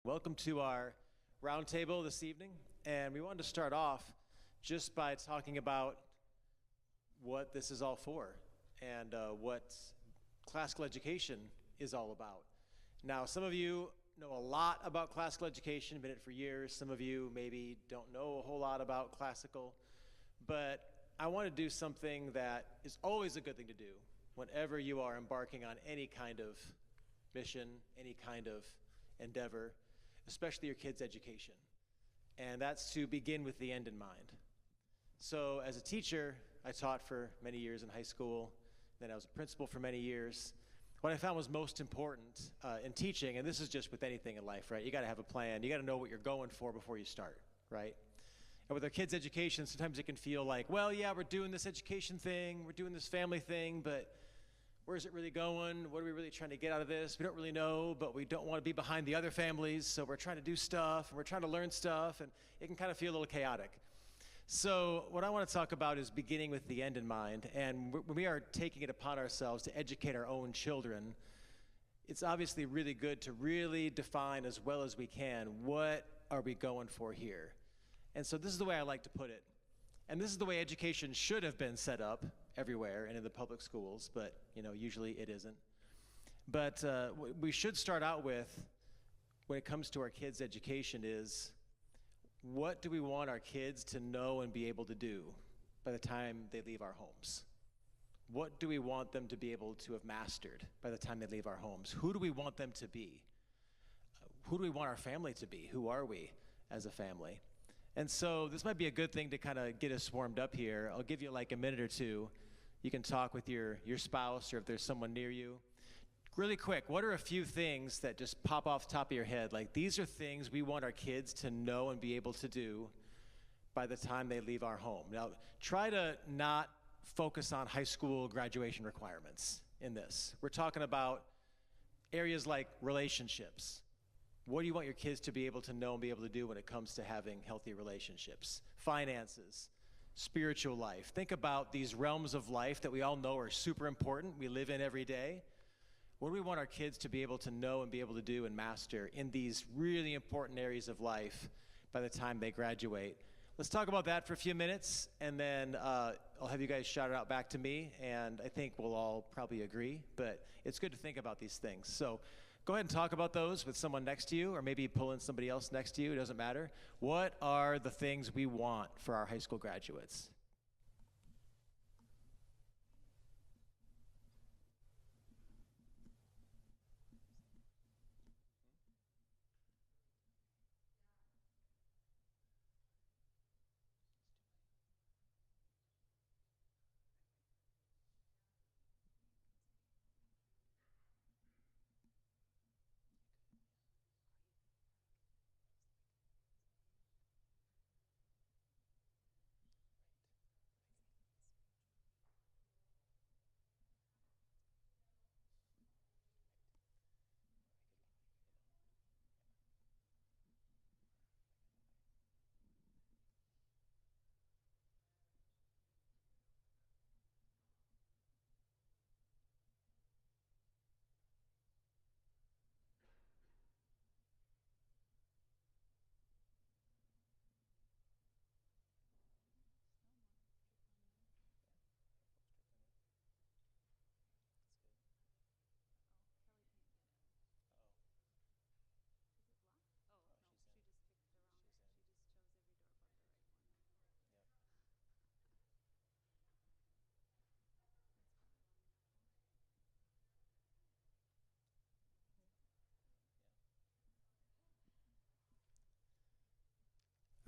Welcome to our roundtable this evening, and we wanted to start off just by talking about what this is all for and what classical education is all about. Now, some of you know a lot about classical education, been in it for years. Some of you maybe don't know a whole lot about classical, but I want to do something that is always a good thing to do whenever you are embarking on any kind of mission, any kind of endeavor, especially your kids' education. And that's to begin with the end in mind. So as a teacher, I taught for many years in high school, then I was a principal for many years. What I found was most important in teaching, and this is just with anything in life, right? You gotta have a plan, you gotta know what you're going for before you start, right? And with our kids' education, sometimes it can feel like, well, yeah, we're doing this education thing, we're doing this family thing, but where's it really going? What are we really trying to get out of this? We don't really know, but we don't want to be behind the other families, so we're trying to do stuff, and we're trying to learn stuff, and it can kind of feel a little chaotic. So what I want to talk about is beginning with the end in mind, and when we are taking it upon ourselves to educate our own children, it's obviously really good to really define as well as we can, what are we going for here? And so this is the way I like to put it. And this is the way education should have been set up everywhere and in the public schools, but usually it isn't. But we should start out with, when it comes to our kids' education, is what do we want our kids to know and be able to do by the time they leave our homes? What do we want them to be able to have mastered by the time they leave our homes? Who do we want them to be? Who do we want our family to be? Who are we as a family? And so this might be a good thing to kind of get us warmed up here. I'll give you like a minute or two. You can talk with your spouse or if there's someone near you. Really quick, what are a few things that just pop off the top of your head? Like, these are things we want our kids to know and be able to do by the time they leave our home. Now, try to not focus on high school graduation requirements in this. We're talking about areas like relationships. What do you want your kids to be able to know and be able to do when it comes to having healthy relationships? Finances, spiritual life. Think about these realms of life that we all know are super important, we live in every day. What do we want our kids to be able to know and be able to do and master in these really important areas of life by the time they graduate? Let's talk about that for a few minutes, and then I'll have you guys shout it out back to me, and I think we'll all probably agree, but it's good to think about these things. So go ahead and talk about those with someone next to you, or maybe pull in somebody else next to you, it doesn't matter. What are the things we want for our high school graduates?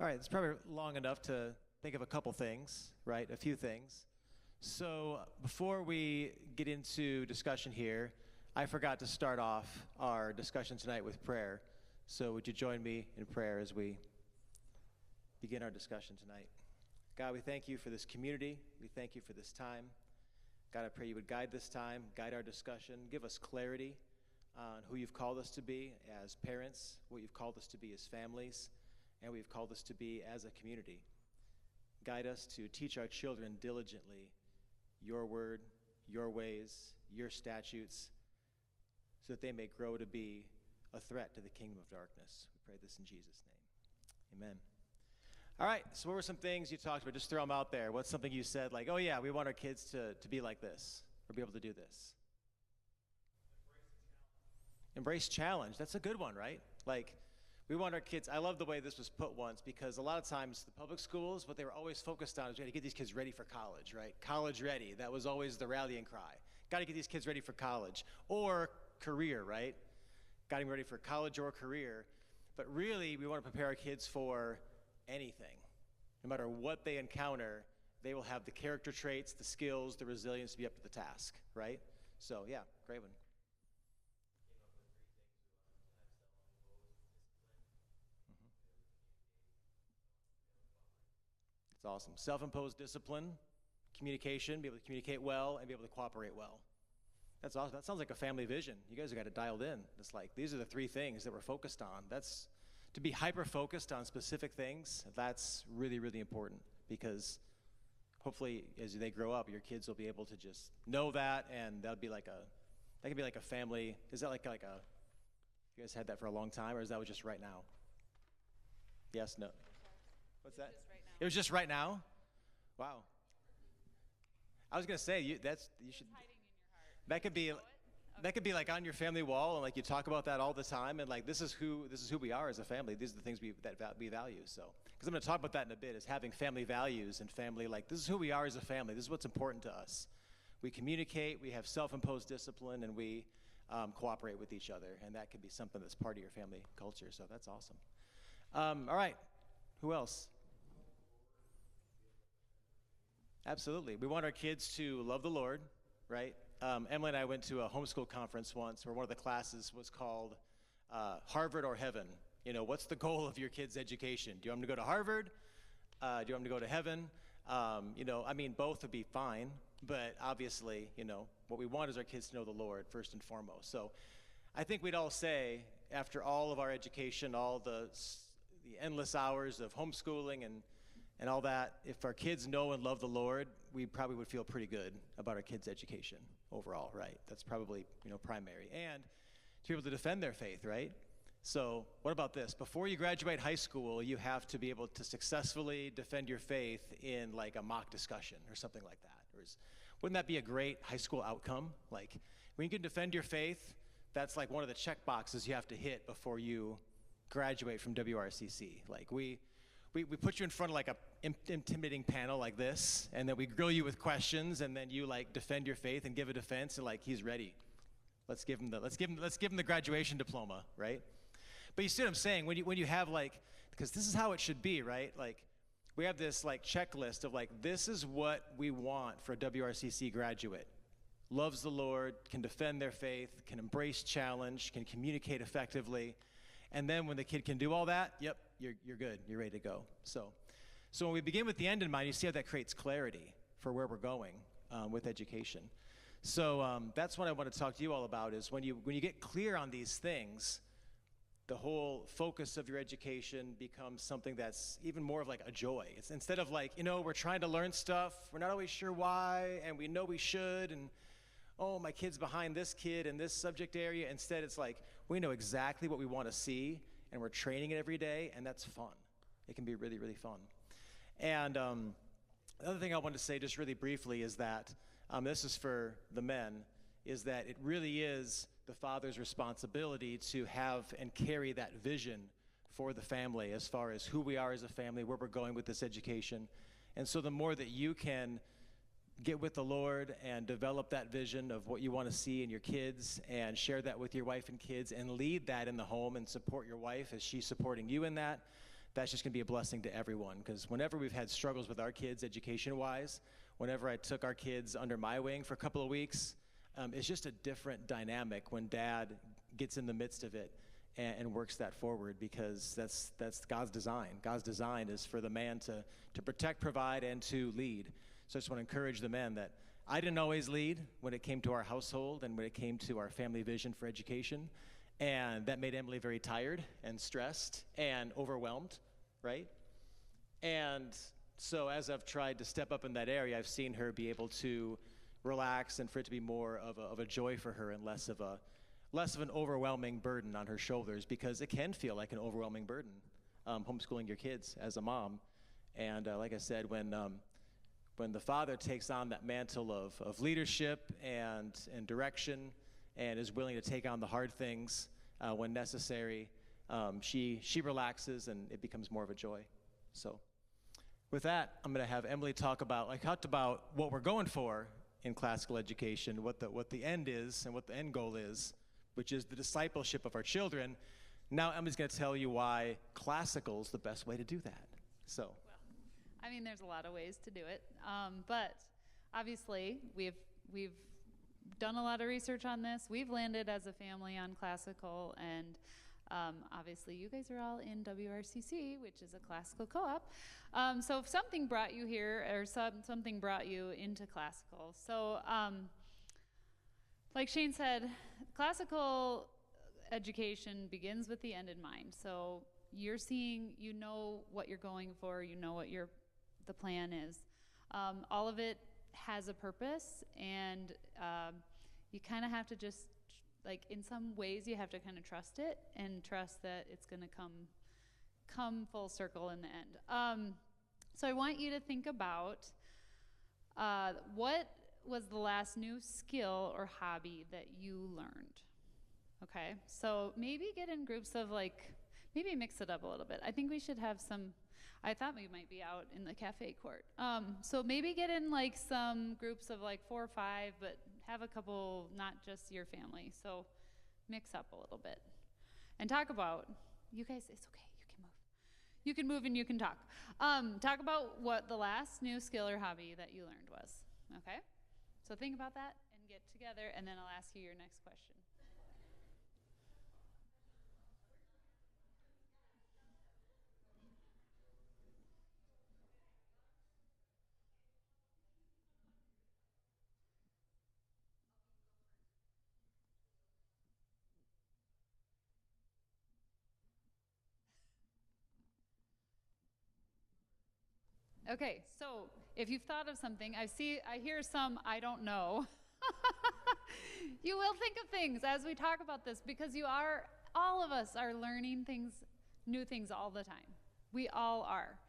All right, it's probably long enough to think of a couple things, right? A few things. So before we get into discussion here, I forgot to start off our discussion tonight with prayer. So would you join me in prayer as we begin our discussion tonight? God, we thank you for this community. We thank you for this time. God, I pray you would guide this time, guide our discussion, give us clarity on who you've called us to be as parents, what you've called us to be as families, and we've called us to be as a community. Guide us to teach our children diligently your word, your ways, your statutes, so that they may grow to be a threat to the kingdom of darkness. We pray this in Jesus' name. Amen. All right, so what were some things you talked about? Just throw them out there. What's something you said like, oh yeah, we want our kids to be like this or be able to do this? Embrace challenge. That's a good one, right? Like, we want our kids, I love the way this was put once, because a lot of times the public schools, what they were always focused on is we got to get these kids ready for college, right? College ready. That was always the rallying cry. Got to get these kids ready for college or career, right? Got them ready for college or career. But really, we want to prepare our kids for anything. No matter what they encounter, they will have the character traits, the skills, the resilience to be up to the task, right? So, yeah, great one. It's awesome. Self-imposed discipline, communication, be able to communicate well, and be able to cooperate well. That's awesome. That sounds like a family vision. You guys have got it dialed in. It's like, these are the 3 things that we're focused on. That's, to be hyper-focused on specific things, that's really, really important, because hopefully as they grow up, your kids will be able to just know that, and that could be like a family. Is that like a, you guys had that for a long time, or is that just right now? Yes, no. What's that? It was just right now? Wow. I was going to say, you should, that could be like on your family wall, and like you talk about that all the time, and like this is who we are as a family. These are the things we value. So, because I'm going to talk about that in a bit, is having family values and family, like this is who we are as a family. This is what's important to us. We communicate, we have self-imposed discipline, and we cooperate with each other, and that could be something that's part of your family culture. So that's awesome. All right, who else? Absolutely. We want our kids to love the Lord, right? Emily and I went to a homeschool conference once where one of the classes was called Harvard or Heaven. You know, what's the goal of your kids' education? Do you want them to go to Harvard? Do you want them to go to heaven? You know, I mean, both would be fine, but obviously, you know, what we want is our kids to know the Lord first and foremost. So I think we'd all say, after all of our education, all the endless hours of homeschooling and all that, if our kids know and love the Lord, we probably would feel pretty good about our kids' education overall, right? That's probably, you know, primary. And to be able to defend their faith, right? So what about this? Before you graduate high school, you have to be able to successfully defend your faith in like a mock discussion or something like that. Wouldn't that be a great high school outcome? Like, when you can defend your faith, that's like one of the check boxes you have to hit before you graduate from WRCC. Like, we put you in front of like a intimidating panel like this, and then we grill you with questions, and then you like defend your faith and give a defense, and like, he's ready. Let's give him the graduation diploma, right? But you see what I'm saying? When you have like, because this is how it should be, right? Like, we have this like checklist of like, this is what we want for a WRCC graduate. Loves the Lord, can defend their faith, can embrace challenge, can communicate effectively. And then when the kid can do all that, yep, you're good, you're ready to go. So when we begin with the end in mind, you see how that creates clarity for where we're going with education. So that's what I want to talk to you all about, is when you get clear on these things, the whole focus of your education becomes something that's even more of like a joy. It's instead of like, you know, we're trying to learn stuff, we're not always sure why, and we know we should, and oh, my kid's behind this kid in this subject area. Instead, it's like, we know exactly what we want to see, and we're training it every day, and that's fun. It can be really, really fun. And the other thing I wanted to say just really briefly is that, this is for the men, is that it really is the father's responsibility to have and carry that vision for the family as far as who we are as a family, where we're going with this education. And so the more that you can get with the Lord and develop that vision of what you want to see in your kids and share that with your wife and kids and lead that in the home and support your wife as she's supporting you in that, that's just going to be a blessing to everyone. Because whenever we've had struggles with our kids education-wise, whenever I took our kids under my wing for a couple of weeks, it's just a different dynamic when dad gets in the midst of it and works that forward, because that's God's design. God's design is for the man to protect, provide, and to lead. So I just want to encourage the men that I didn't always lead when it came to our household and when it came to our family vision for education. And that made Emily very tired and stressed and overwhelmed, right? And so as I've tried to step up in that area, I've seen her be able to relax and for it to be more of a joy for her and less of less of an overwhelming burden on her shoulders, because it can feel like an overwhelming burden, homeschooling your kids as a mom. And like I said, when the father takes on that mantle of leadership and direction, and is willing to take on the hard things when necessary, she relaxes and it becomes more of a joy. So with that, I'm going to have Emily talk about, what we're going for in classical education, what the end is and what the end goal is, which is the discipleship of our children. Now Emily's going to tell you why classical is the best way to do that. So. Well, I mean, there's a lot of ways to do it, but obviously we've done a lot of research on this. We've landed as a family on classical, and obviously you guys are all in WRCC, which is a classical co-op. So if something brought you here, or something brought you into classical. So like Shane said, classical education begins with the end in mind. So you're seeing, you know what you're going for, you know what the plan is. All of it has a purpose, and you kind of have to just, like, in some ways you have to kind of trust it and trust that it's going to come full circle in the end. So I want you to think about what was the last new skill or hobby that you learned. Okay, so maybe get in groups of, like, maybe mix it up a little bit. I think we should have some, I thought we might be out in the cafe court. So maybe get in, like, some groups of, like, 4 or 5, but have a couple, not just your family. So mix up a little bit. And talk about, you guys, it's okay, you can move. You can move and you can talk. Talk about what the last new skill or hobby that you learned was, okay? So think about that and get together, and then I'll ask you your next question. Okay, so if you've thought of something, I hear some, I don't know. You will think of things as we talk about this, because all of us are learning things, new things all the time. We all are.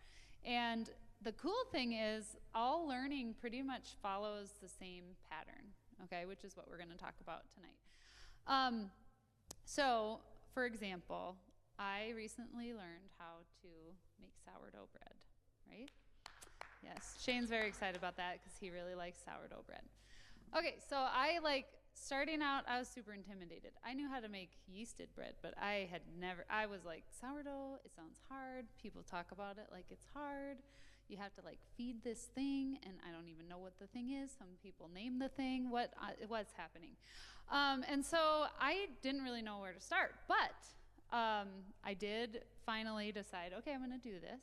And the cool thing is, all learning pretty much follows the same pattern, okay, which is what we're going to talk about tonight. So, for example, I recently learned how to make sourdough bread, right? Yes, Shane's very excited about that because he really likes sourdough bread. Okay, so starting out, I was super intimidated. I knew how to make yeasted bread, but I was like, sourdough, it sounds hard. People talk about it like it's hard. You have to, like, feed this thing, and I don't even know what the thing is. Some people name the thing, what's happening. And so I didn't really know where to start, but I did finally decide, okay, I'm gonna do this.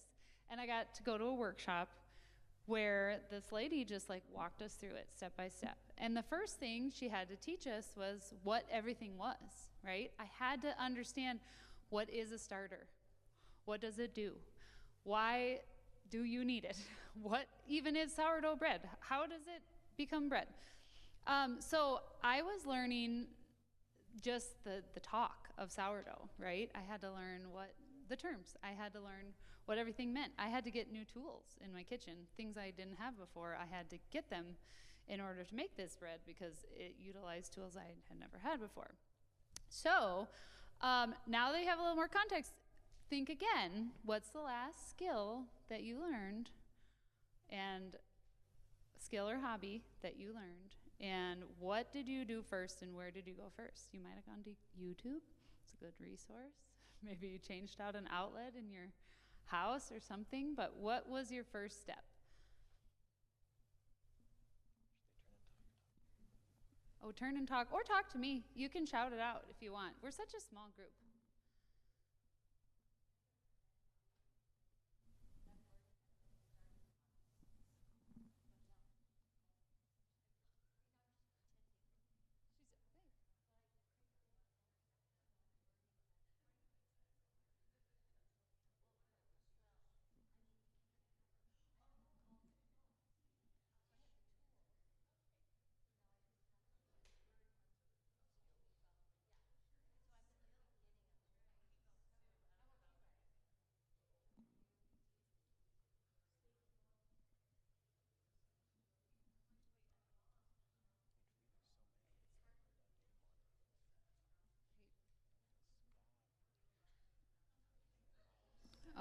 And I got to go to a workshop where this lady just, like, walked us through it step by step. And the first thing she had to teach us was what everything was, right? I had to understand, what is a starter? What does it do? Why do you need it? What even is sourdough bread? How does it become bread? So I was learning just the talk of sourdough, right? I had to learn what the terms. I had to learn what everything meant. I had to get new tools in my kitchen, things I didn't have before. I had to get them in order to make this bread because it utilized tools I had never had before. So now that you have a little more context, think again, what's the last skill that you learned, and skill or hobby that you learned, and what did you do first and where did you go first? You might have gone to YouTube. It's a good resource. Maybe you changed out an outlet in your house or something, but what was your first step? Oh, turn and talk, or talk to me. You can shout it out if you want. We're such a small group.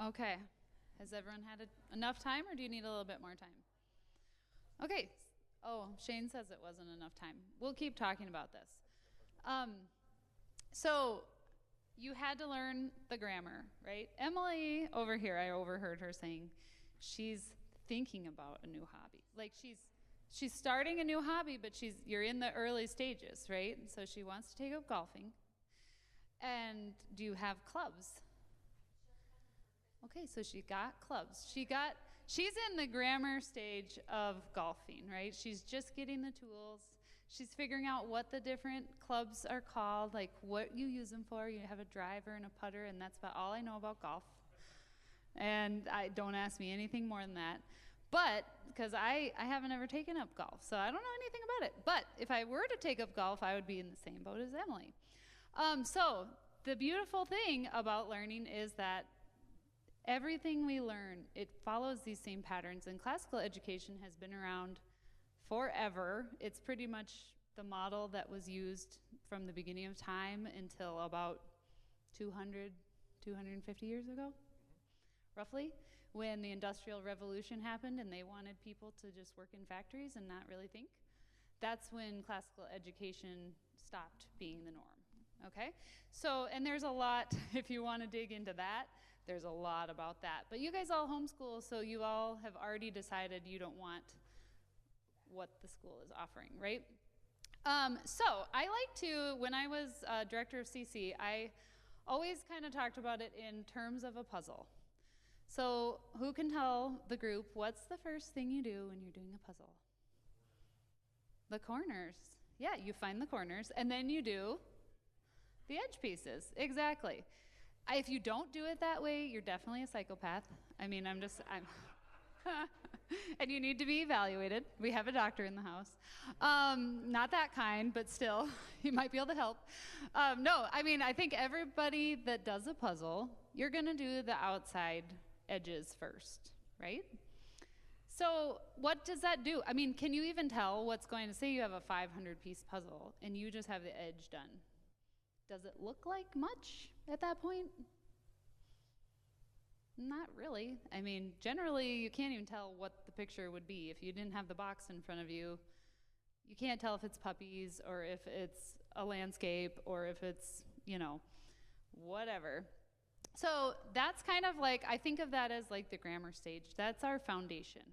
Okay. Has everyone had enough time, or do you need a little bit more time? Okay. Oh, Shane says it wasn't enough time. We'll keep talking about this. So you had to learn the grammar, right? Emily over here, I overheard her saying she's thinking about a new hobby. Like she's starting a new hobby, but you're in the early stages, right? So she wants to take up golfing. And do you have clubs? Okay, so she got clubs. She's in the grammar stage of golfing, right? She's just getting the tools. She's figuring out what the different clubs are called, like what you use them for. You have a driver and a putter, and that's about all I know about golf. And don't ask me anything more than that. But, because I haven't ever taken up golf, so I don't know anything about it. But if I were to take up golf, I would be in the same boat as Emily. So the beautiful thing about learning is that everything we learn, it follows these same patterns, and classical education has been around forever. It's pretty much the model that was used from the beginning of time until about 250 years ago, roughly, when the Industrial Revolution happened and they wanted people to just work in factories and not really think. That's when classical education stopped being the norm, okay? So, and there's a lot, if you want to dig into that, there's a lot about that. But you guys all homeschool, so you all have already decided you don't want what the school is offering, right? So I like to, when I was director of CC, I always kind of talked about it in terms of a puzzle. So who can tell the group what's the first thing you do when you're doing a puzzle? The corners. Yeah, you find the corners, and then you do the edge pieces. Exactly. If you don't do it that way, you're definitely a psychopath. I mean, I'm and you need to be evaluated. We have a doctor in the house. Not that kind, but still, he might be able to help. No, I mean, I think everybody that does a puzzle, you're gonna do the outside edges first, right? So what does that do? I mean, can you even tell what's going to, say you have a 500-piece puzzle and you just have the edge done. Does it look like much at that point? Not really. I mean, generally, you can't even tell what the picture would be. If you didn't have the box in front of you, you can't tell if it's puppies or if it's a landscape or if it's, you know, whatever. So that's kind of like, I think of that as like the grammar stage. That's our foundation,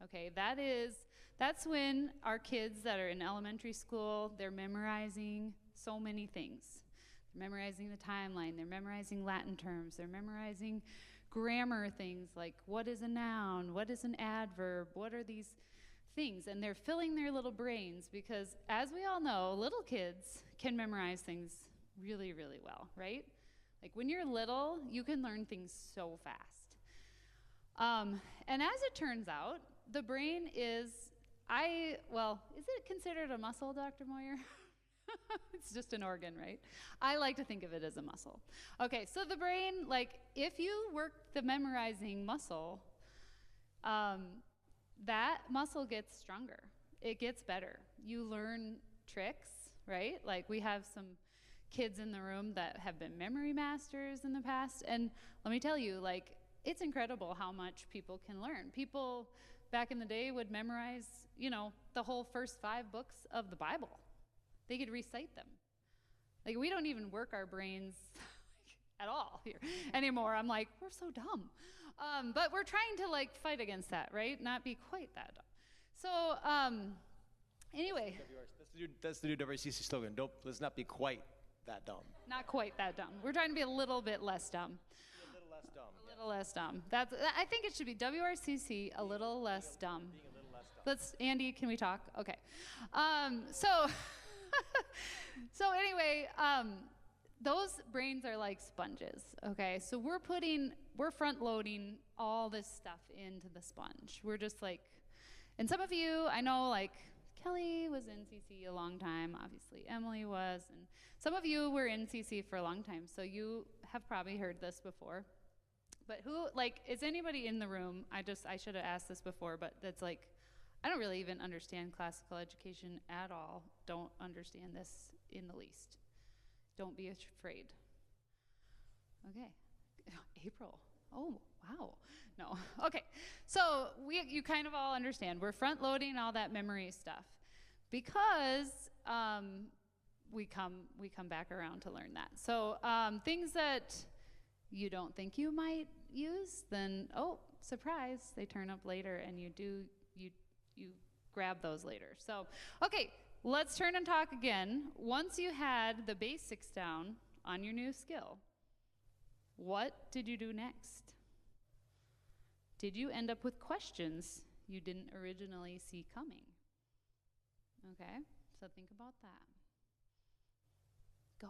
okay? That's when our kids that are in elementary school, they're memorizing so many things. They're memorizing the timeline, they're memorizing Latin terms, they're memorizing grammar things like what is a noun, what is an adverb, what are these things? And they're filling their little brains because, as we all know, little kids can memorize things really, really well, right? Like when you're little, you can learn things so fast. And as it turns out, the brain is it considered a muscle, Dr. Moyer? It's just an organ, right? I like to think of it as a muscle. Okay, so the brain, like if you work the memorizing muscle, that muscle gets stronger. It gets better. You learn tricks, right? Like we have some kids in the room that have been memory masters in the past, and let me tell you, like, it's incredible how much people can learn. People back in the day would memorize, you know, the whole first 5 books of the Bible. They could recite them. Like, we don't even work our brains at all here anymore. I'm like, we're so dumb. But we're trying to, like, fight against that, right? Not be quite that dumb. So, anyway. That's the new WRCC slogan. Let's not be quite that dumb. Not quite that dumb. We're trying to be a little bit less dumb. A little less dumb. A little less dumb. I think it should be WRCC, a little less dumb. Being a little less dumb. Andy, can we talk? Okay. So anyway, those brains are like sponges, okay? So we're front loading all this stuff into the sponge. We're just like, and some of you, I know, like, Kelly was in CC a long time, obviously Emily was, and some of you were in CC for a long time, so you have probably heard this before. But is anybody in the room, I should have asked this before, but that's like, I don't really even understand classical education at all. Don't understand this in the least. Don't be afraid. Okay. April. Oh, wow. No. Okay. So you kind of all understand. We're front loading all that memory stuff because we come back around to learn that. So things that you don't think you might use, then oh, surprise, they turn up later, and you grab those later. So okay, let's turn and talk again. Once you had the basics down on your new skill, what did you do next? Did you end up with questions you didn't originally see coming? Okay, so think about that. Go.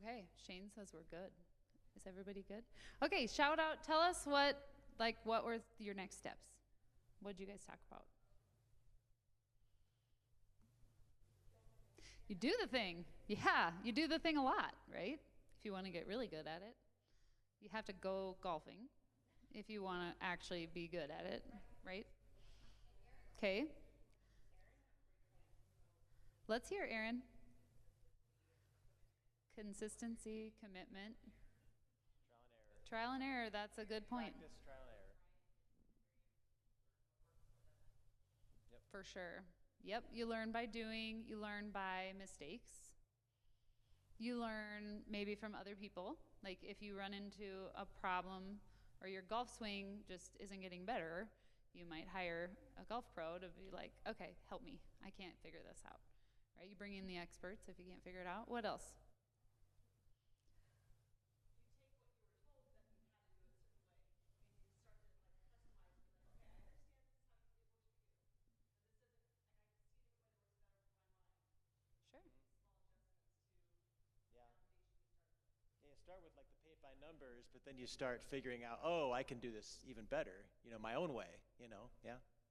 Okay, Shane says we're good. Is everybody good? Okay, shout out. Tell us what were your next steps? What did you guys talk about? You do the thing. Yeah, you do the thing a lot, right? If you want to get really good at it, you have to go golfing if you want to actually be good at it, right? Okay. Let's hear Aaron. Consistency, commitment. Trial and error, that's a good point. Practice, trial and error. Yep. For sure. Yep, you learn by doing, you learn by mistakes. You learn maybe from other people. Like if you run into a problem or your golf swing just isn't getting better, you might hire a golf pro to be like, okay, help me. I can't figure this out. Right? You bring in the experts if you can't figure it out. What else? Sure. Yeah. Yeah, you start with like the paint by numbers, but then you start figuring out, oh, I can do this even better, my own way, Yeah,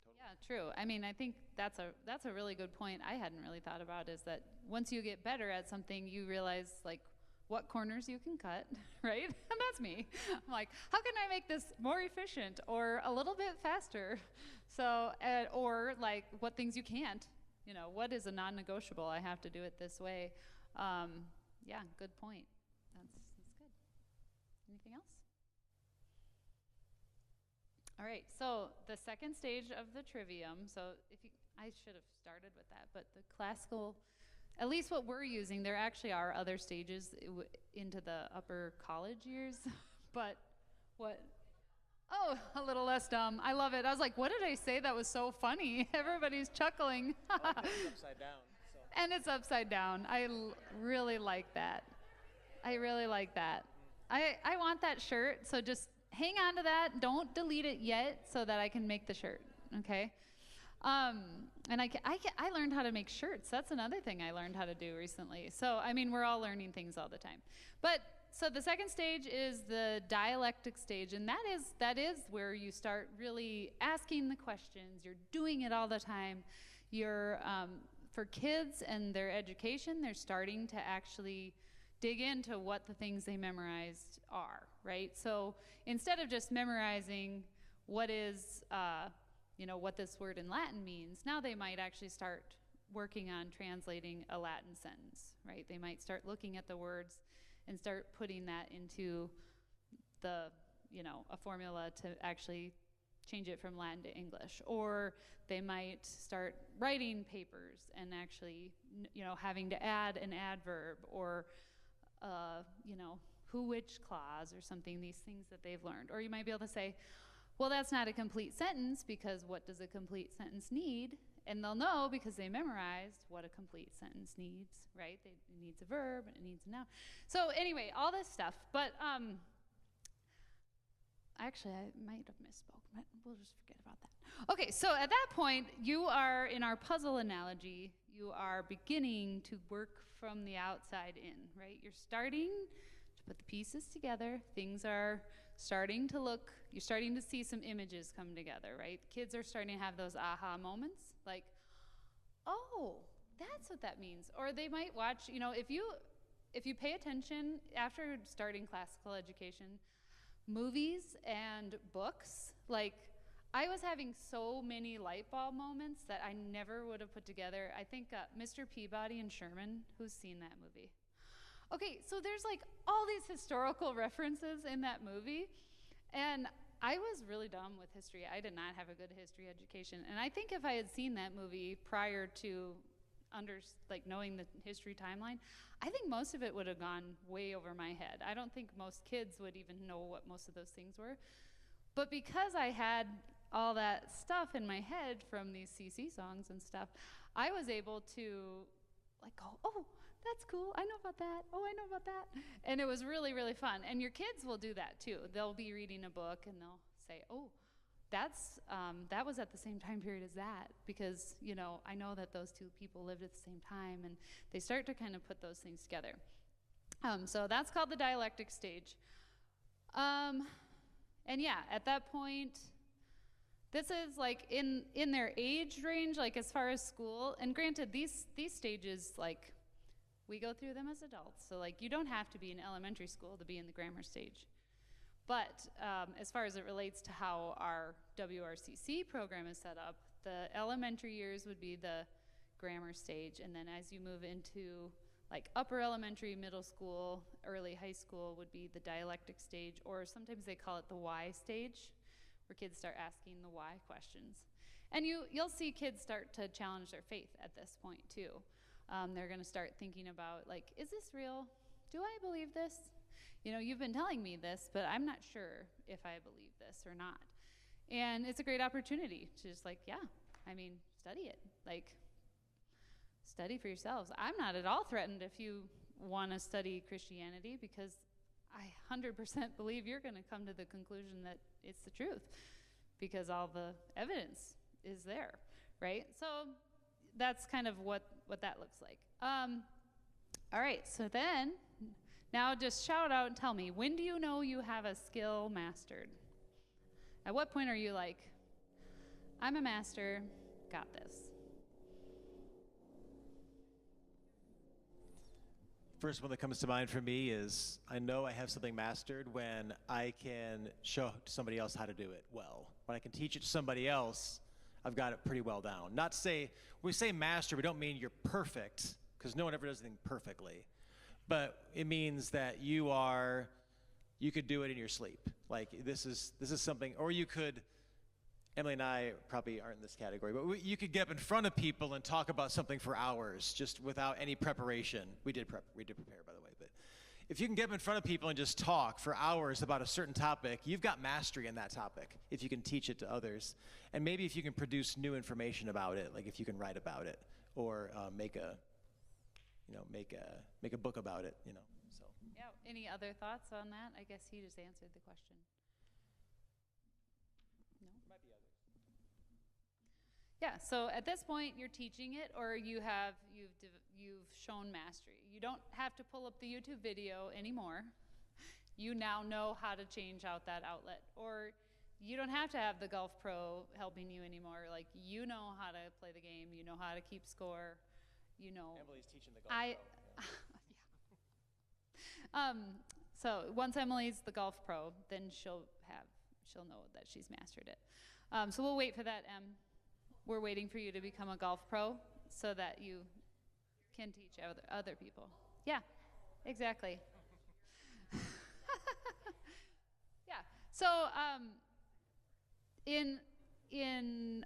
totally. Yeah, true. I mean, I think that's a really good point I hadn't really thought about is that once you get better at something, you realize like what corners you can cut, right? And that's me. I'm like, how can I make this more efficient or a little bit faster? So, or like what things you can't, what is a non-negotiable? I have to do it this way. Yeah, good point. That's good. Anything else? All right, so the second stage of the trivium, I should have started with that, but the classical, at least what we're using, there actually are other stages into the upper college years, but what? Oh, a little less dumb. I love it. I was like, what did I say that was so funny? Everybody's chuckling. Well, it's upside down. So. And it's upside down. I really like that. I really like that. I want that shirt, so just hang on to that. Don't delete it yet so that I can make the shirt, okay? And I learned how to make shirts. That's another thing I learned how to do recently. So, I mean, we're all learning things all the time. But, so the second stage is the dialectic stage, and that is where you start really asking the questions. You're doing it all the time. You're, for kids and their education, they're starting to actually dig into what the things they memorized are, right? So instead of just memorizing what is, what this word in Latin means, now they might actually start working on translating a Latin sentence, right? They might start looking at the words and start putting that into the, a formula to actually change it from Latin to English. Or they might start writing papers and actually, having to add an adverb or, who, which clause or something, these things that they've learned. Or you might be able to say, well, that's not a complete sentence because what does a complete sentence need? And they'll know because they memorized what a complete sentence needs, right? It needs a verb and it needs a noun. So anyway, all this stuff. But actually, I might have misspoke, but we'll just forget about that. Okay, so at that point, you are, in our puzzle analogy, you are beginning to work from the outside in, right? You're starting to put the pieces together. Things are starting to look, you're starting to see some images come together, right? Kids are starting to have those aha moments, like, oh, that's what that means. Or they might watch, if you pay attention after starting classical education, movies and books, like, I was having so many light bulb moments that I never would have put together. I think Mr. Peabody and Sherman, who's seen that movie? Okay, so there's like all these historical references in that movie, and I was really dumb with history. I did not have a good history education, and I think if I had seen that movie prior to knowing the history timeline, I think most of it would have gone way over my head. I don't think most kids would even know what most of those things were. But because I had all that stuff in my head from these CC songs and stuff, I was able to go, oh, that's cool, I know about that, oh, I know about that. And it was really, really fun. And your kids will do that too. They'll be reading a book and they'll say, oh, that was at the same time period as that, because I know that those two people lived at the same time, and they start to kind of put those things together. So that's called the dialectic stage. And yeah, at that point, this is like in their age range, like as far as school. And granted, these stages, like, we go through them as adults. So like, you don't have to be in elementary school to be in the grammar stage. But as far as it relates to how our WRCC program is set up, the elementary years would be the grammar stage, and then as you move into like upper elementary, middle school, early high school would be the dialectic stage, or sometimes they call it the why stage, where kids start asking the why questions. And you'll see kids start to challenge their faith at this point too. They're gonna start thinking about, like, is this real? Do I believe this? You've been telling me this, but I'm not sure if I believe this or not. And it's a great opportunity to just study it. Like, study for yourselves. I'm not at all threatened if you want to study Christianity, because I 100% believe you're going to come to the conclusion that it's the truth, because all the evidence is there, right? So that's kind of what that looks like. All right, so then, now just shout out and tell me, when do you know you have a skill mastered? At what point are you like, I'm a master, got this? First one that comes to mind for me is, I know I have something mastered when I can show somebody else how to do it well. When I can teach it to somebody else, I've got it pretty well down. Not to say, when we say master, we don't mean you're perfect, because no one ever does anything perfectly. But it means that you could do it in your sleep. Like, this is something, or you could, Emily and I probably aren't in this category, but you could get up in front of people and talk about something for hours just without any preparation. We did prepare, by the way, but if you can get up in front of people and just talk for hours about a certain topic, you've got mastery in that topic if you can teach it to others. And maybe if you can produce new information about it, like if you can write about it or make a book about it, So Yeah. Any other thoughts on that? I guess he just answered the question. No? might be others. Yeah, so at this point you're teaching it, or you've shown mastery. You don't have to pull up the YouTube video anymore. You now know how to change out that outlet, or you don't have to have the Golf Pro helping you anymore. Like, you know how to play the game, you know how to keep score, you know. Emily's teaching the Golf Pro. Yeah. So once Emily's the Golf Pro, then she'll know that she's mastered it. So we'll wait for that, Em. We're waiting for you to become a Golf Pro so that you can teach other people. Yeah, exactly. Yeah. So in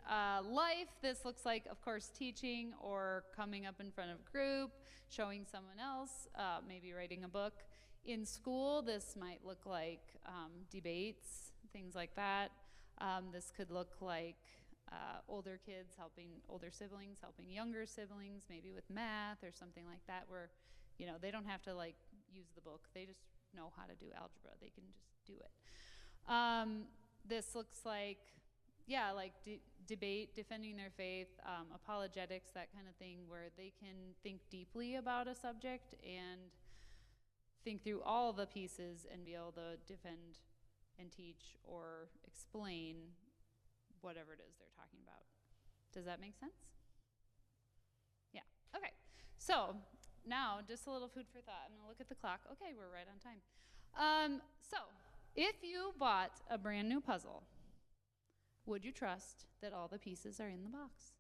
life, this looks like, of course, teaching or coming up in front of a group, showing someone else, maybe writing a book. In school, this might look like debates, things like that. This could look like older kids helping older siblings, helping younger siblings, maybe with math or something like that, where, you know, they don't have to like use the book. They just know how to do algebra. They can just do it. This looks like, yeah, like debate, defending their faith, apologetics, that kind of thing, where they can think deeply about a subject and think through all the pieces and be able to defend and teach or explain whatever it is they're talking about. Does that make sense? Yeah. Okay. So now, just a little food for thought. I'm going to look at the clock. Okay, we're right on time. So if you bought a brand new puzzle, would you trust that all the pieces are in the box?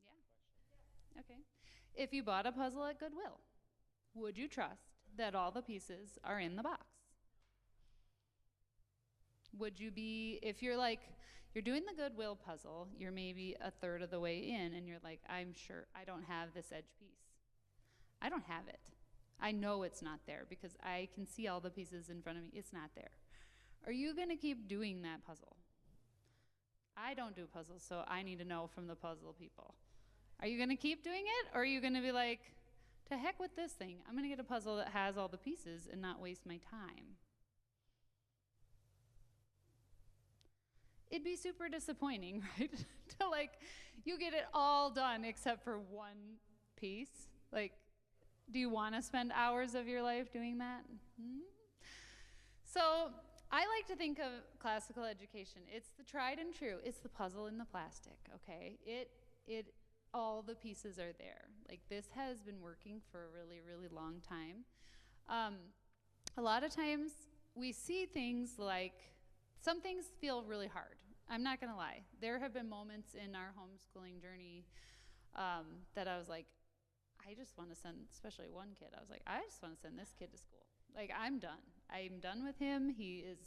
Yeah. Okay. If you bought a puzzle at Goodwill, would you trust that all the pieces are in the box? Would you be, if you're like, you're doing the Goodwill puzzle, you're maybe a third of the way in, and you're like, I'm sure I don't have this edge piece. I don't have it. I know it's not there because I can see all the pieces in front of me. It's not there. Are you going to keep doing that puzzle? I don't do puzzles, so I need to know from the puzzle people. Are you going to keep doing it, or are you going to be like, to heck with this thing. I'm going to get a puzzle that has all the pieces and not waste my time? It'd be super disappointing, right? To like, you get it all done except for one piece. Like, do you want to spend hours of your life doing that? So I like to think of classical education. It's the tried and true. It's the puzzle in the plastic, okay? All the pieces are there. Like, this has been working for a really, really long time. A lot of times we see things like, some things feel really hard. I'm not gonna lie. There have been moments in our homeschooling journey that I was like, I just want to send, especially one kid, I was like, I just want to send this kid to school. Like, I'm done. I'm done with him. He is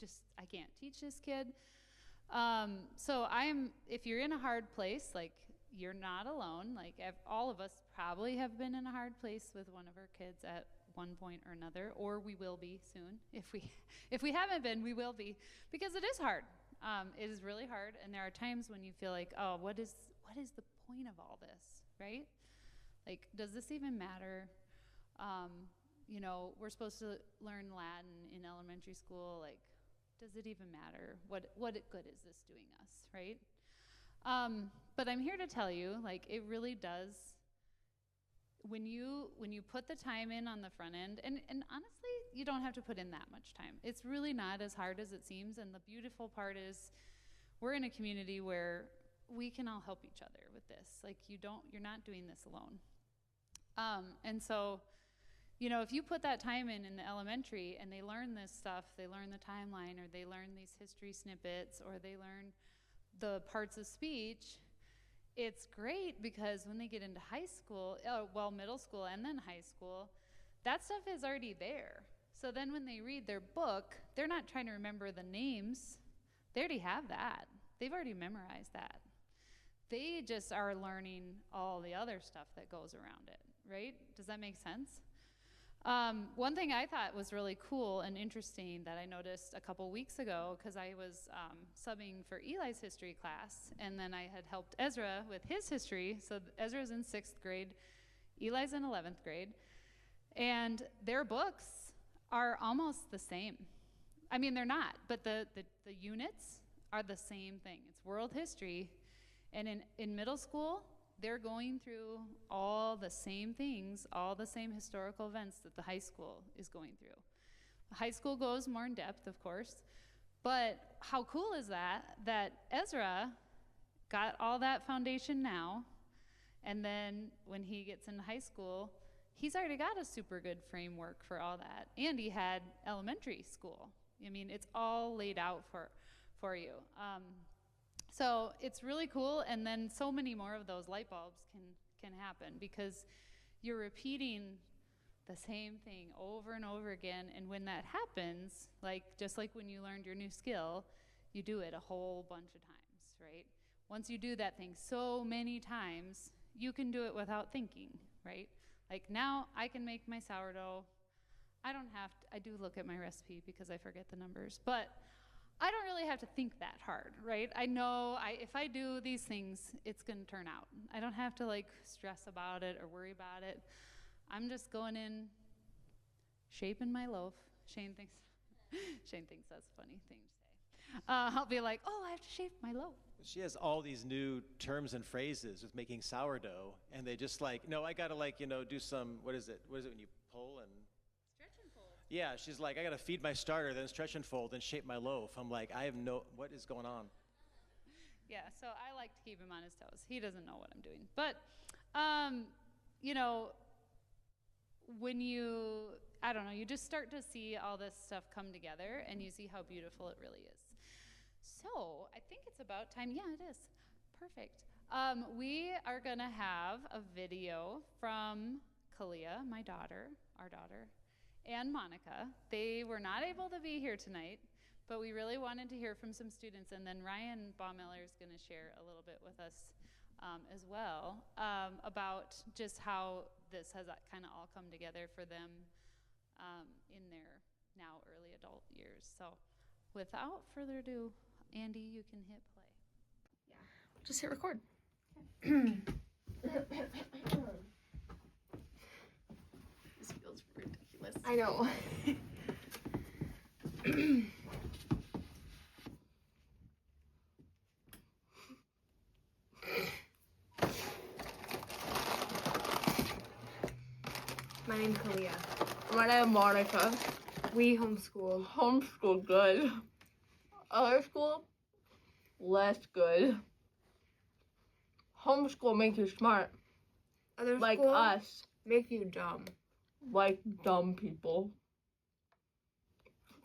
just, I can't teach this kid. So if you're in a hard place, like, you're not alone. Like, all of us probably have been in a hard place with one of our kids at one point or another, or we will be soon. If we haven't been, we will be, because it is hard. It is really hard, and there are times when you feel like, oh, what is the point of all this, right? Like, does this even matter? You know, we're supposed to learn Latin in elementary school. Like, does it even matter? What good is this doing us, right? But I'm here to tell you, like, it really does. When you put the time in on the front end, and honestly, you don't have to put in that much time. It's really not as hard as it seems, and the beautiful part is we're in a community where we can all help each other with this. Like, you're not doing this alone. And so, you know, if you put that time in the elementary and they learn this stuff, they learn the timeline, or they learn these history snippets, or they learn the parts of speech, it's great, because when they get into high school, middle school and then high school, that stuff is already there. So then when they read their book, they're not trying to remember the names. They already have that. They've already memorized that. They just are learning all the other stuff that goes around it, right? Does that make sense? One thing I thought was really cool and interesting that I noticed a couple weeks ago, because I was subbing for Eli's history class, and then I had helped Ezra with his history. So Ezra's in 6th grade, Eli's in 11th grade, and their books are almost the same. I mean, they're not, but the units are the same thing. It's world history, and in middle school, they're going through all the same things, all the same historical events that the high school is going through. The high school goes more in depth, of course, but how cool is that Ezra got all that foundation now, and then when he gets into high school, he's already got a super good framework for all that, and he had elementary school. I mean, it's all laid out for you. So it's really cool, and then so many more of those light bulbs can happen because you're repeating the same thing over and over again, and when that happens, just like when you learned your new skill, you do it a whole bunch of times, right? Once you do that thing so many times, you can do it without thinking, right? Like now I can make my sourdough. I do look at my recipe because I forget the numbers, but I don't really have to think that hard, right? I know if I do these things, it's going to turn out. I don't have to stress about it or worry about it. I'm just going in, shaping my loaf. Shane thinks that's a funny thing to say. I'll be like, oh, I have to shape my loaf. She has all these new terms and phrases with making sourdough, and they just no, I got to do some, what is it when you pull and... Yeah, she's like, I got to feed my starter, then stretch and fold, then shape my loaf. I'm like, what is going on? Yeah, so I like to keep him on his toes. He doesn't know what I'm doing. But, when you just start to see all this stuff come together, and you see how beautiful it really is. So, I think it's about time. Yeah, it is. Perfect. We are going to have a video from Kalia, our daughter, and Monica. They were not able to be here tonight, but we really wanted to hear from some students, and then Ryan Baumiller is going to share a little bit with us as well about just how this has kind of all come together for them in their now early adult years. So without further ado, Andy, you can hit play. Yeah, just hit record. This feels ridiculous. I know. My name's Kalia. My name is Monica. We homeschool. Homeschool good. Other school, less good. Homeschool makes you smart. Other like school us. make you dumb. Like dumb people.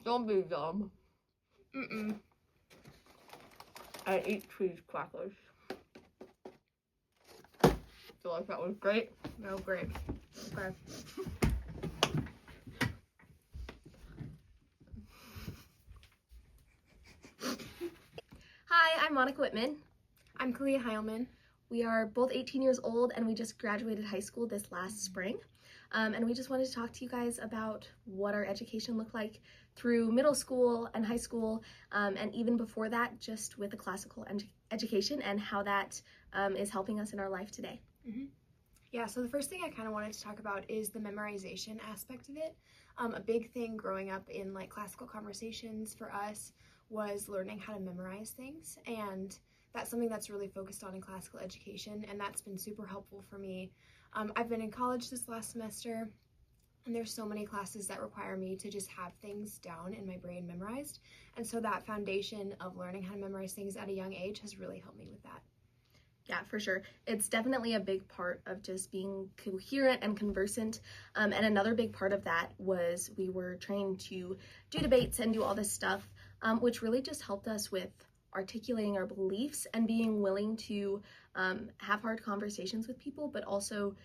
Don't be dumb. Mm-mm. I eat cheese crackers. Feel like that was great. No, great. Okay. Hi, I'm Monica Whitman. I'm Kalia Heilman. We are both 18 years old and we just graduated high school this last spring. And we just wanted to talk to you guys about what our education looked like through middle school and high school, and even before that, just with the classical education and how that is helping us in our life today. Mm-hmm. Yeah, so the first thing I kind of wanted to talk about is the memorization aspect of it. A big thing growing up in classical conversations for us was learning how to memorize things, and that's something that's really focused on in classical education, and that's been super helpful for me. I've been in college this last semester, and there's so many classes that require me to just have things down in my brain memorized, and so that foundation of learning how to memorize things at a young age has really helped me with that. Yeah, for sure. It's definitely a big part of just being coherent and conversant. And another big part of that was we were trained to do debates and do all this stuff, which really just helped us with articulating our beliefs and being willing to have hard conversations with people, but also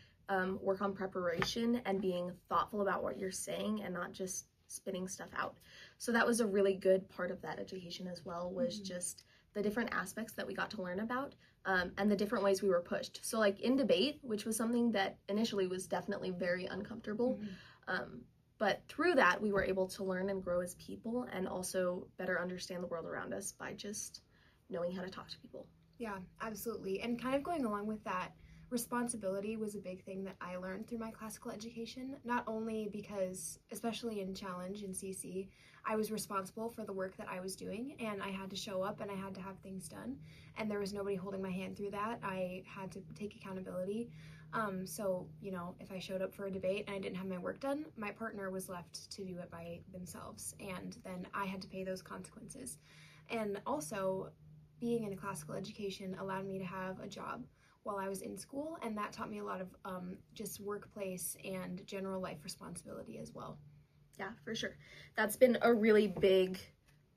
work on preparation and being thoughtful about what you're saying and not just spitting stuff out. So that was a really good part of that education as well, was just the different aspects that we got to learn about, and the different ways we were pushed. So in debate, which was something that initially was definitely very uncomfortable, But through that, we were able to learn and grow as people and also better understand the world around us by just knowing how to talk to people. Yeah, absolutely. And kind of going along with that, responsibility was a big thing that I learned through my classical education, not only because, especially in Challenge in CC, I was responsible for the work that I was doing, and I had to show up and I had to have things done, and there was nobody holding my hand through that. I had to take accountability. So, you know, if I showed up for a debate and I didn't have my work done, my partner was left to do it by themselves, and then I had to pay those consequences. And also, being in a classical education allowed me to have a job while I was in school, and that taught me a lot of just workplace and general life responsibility as well. Yeah, for sure. That's been a really big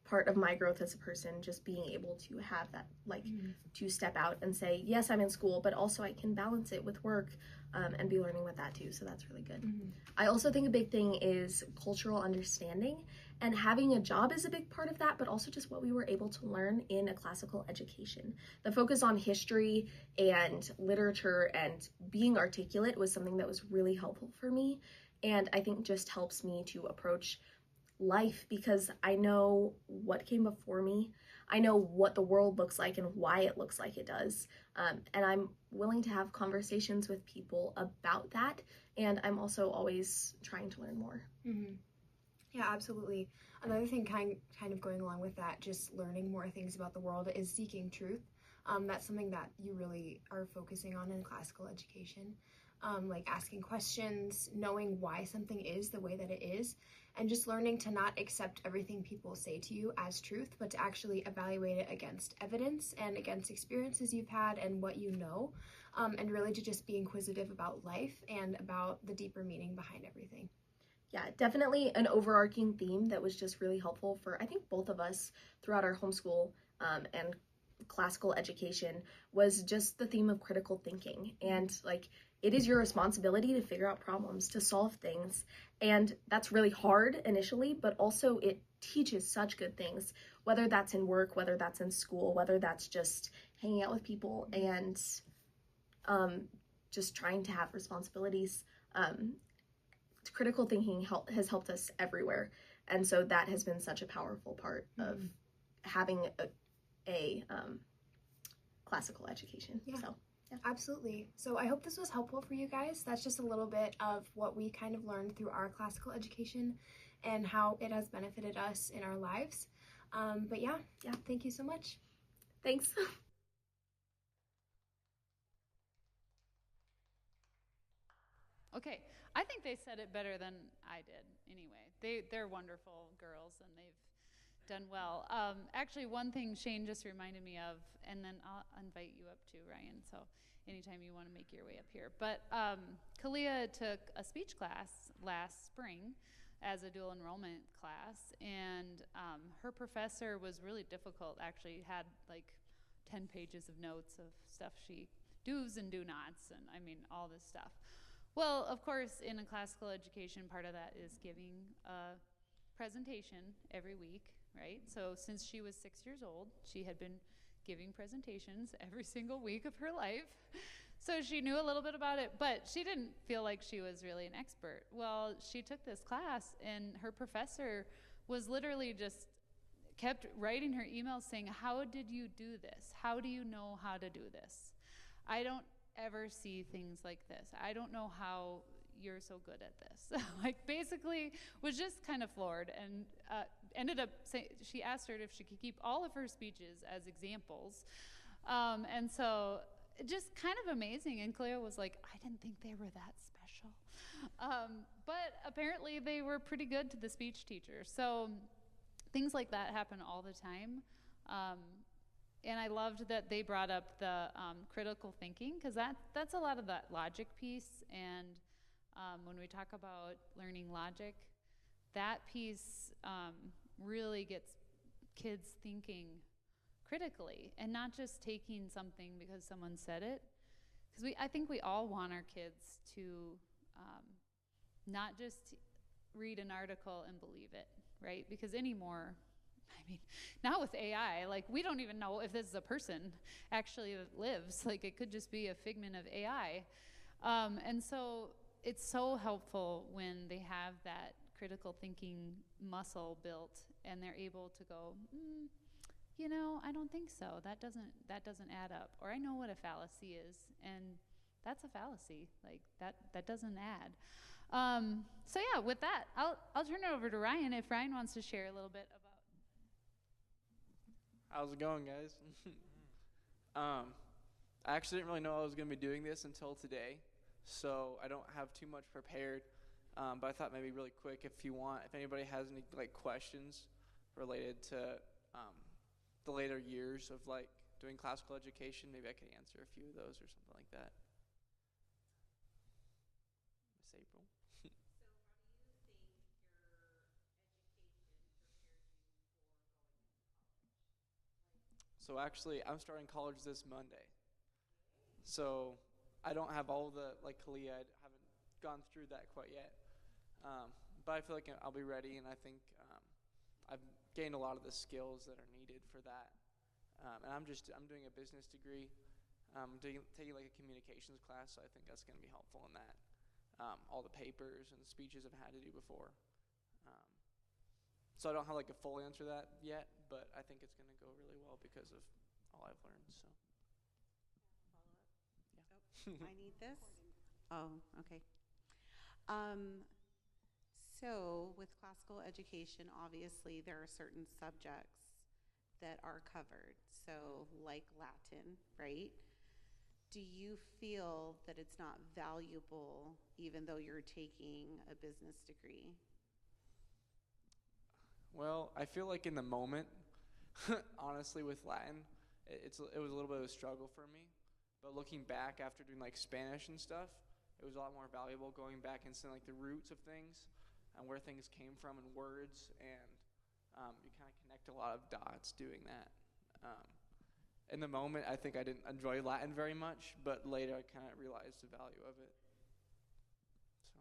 part of my growth as a person, just being able to have that, like, to step out and say, yes, I'm in school, but also I can balance it with work and be learning with that too. So that's really good. I also think a big thing is cultural understanding, and having a job is a big part of that, but also just what we were able to learn in a classical education. The focus on history and literature and being articulate was something that was really helpful for me, and I think just helps me to approach life because I know what came before me. I know what the world looks like and why it looks like it does. And I'm willing to have conversations with people about that. And I'm also always trying to learn more. Yeah, absolutely. Another thing kind of going along with that, just learning more things about the world, is seeking truth. That's something that you really are focusing on in classical education. Like asking questions, knowing why something is the way that it is, and just learning to not accept everything people say to you as truth, but to actually evaluate it against evidence and against experiences you've had and what you know, and really to just be inquisitive about life and about the deeper meaning behind everything. Yeah, definitely an overarching theme that was just really helpful for, I think, both of us throughout our homeschool and classical education was just the theme of critical thinking. And like, it is your responsibility to figure out problems, to solve things. And that's really hard initially, but also it teaches such good things, whether that's in work, whether that's in school, whether that's just hanging out with people and just trying to have responsibilities. Critical thinking has helped us everywhere. And so that has been such a powerful part of having a classical education. Yeah. So, yeah. Absolutely. So I hope this was helpful for you guys. That's just a little bit of what we kind of learned through our classical education and how it has benefited us in our lives. But yeah, thank you so much. Thanks. Okay, I think they said it better than I did anyway. They're wonderful girls and they've done well. Actually, one thing Shane just reminded me of, and then I'll invite you up too, Ryan, so anytime you want to make your way up here. But Kalia took a speech class last spring as a dual enrollment class, and her professor was really difficult, actually had like 10 pages of notes of stuff she do's and do nots, and I mean all this stuff. Well, of course, in a classical education, part of that is giving a presentation every week, right? So since she was 6 years old, she had been giving presentations every single week of her life. So she knew a little bit about it, but she didn't feel like she was really an expert. Well, she took this class, and her professor was literally just kept writing her emails saying, how did you do this? How do you know how to do this? I don't ever see things like this. I don't know how you're so good at this. Like, basically was just kind of floored, and ended up saying, she asked her if she could keep all of her speeches as examples. And so just kind of amazing. And Cleo was like, I didn't think they were that special. But apparently they were pretty good to the speech teacher. So things like that happen all the time. And I loved that they brought up the critical thinking, because that's a lot of that logic piece. And when we talk about learning logic, that piece really gets kids thinking critically and not just taking something because someone said it. Because I think we all want our kids to not just read an article and believe it, right? Because anymore, I mean, now with AI, like, we don't even know if this is a person actually that lives. Like, it could just be a figment of AI. And so it's so helpful when they have that critical thinking muscle built and they're able to go, I don't think so. That doesn't add up. Or I know what a fallacy is, and that's a fallacy. Like that doesn't add. So yeah, with that, I'll turn it over to Ryan if Ryan wants to share a little bit about. How's it going, guys? I actually didn't really know I was going to be doing this until today, so I don't have too much prepared. But I thought maybe really quick, if anybody has any questions related to the later years of doing classical education, maybe I could answer a few of those or something like that. Miss April. So actually, I'm starting college this Monday. So I don't have all the, Kalia, I haven't gone through that quite yet. But I feel like I'll be ready, and I think I've gained a lot of the skills that are needed for that. And I'm doing a business degree. Taking a communications class, so I think that's going to be helpful in that. All the papers and speeches I've had to do before. So I don't have a full answer to that yet, but I think it's going to go really well because of all I've learned. So. Follow up. Yeah. Oh, I need this. Oh, okay. So with classical education, obviously there are certain subjects that are covered. So like Latin, right? Do you feel that it's not valuable even though you're taking a business degree? Well, I feel like in the moment, honestly, with Latin, it was a little bit of a struggle for me. But looking back after doing Spanish and stuff, it was a lot more valuable going back and seeing the roots of things and where things came from and words, and you kind of connect a lot of dots doing that. In the moment, I think I didn't enjoy Latin very much, but later I kind of realized the value of it. So.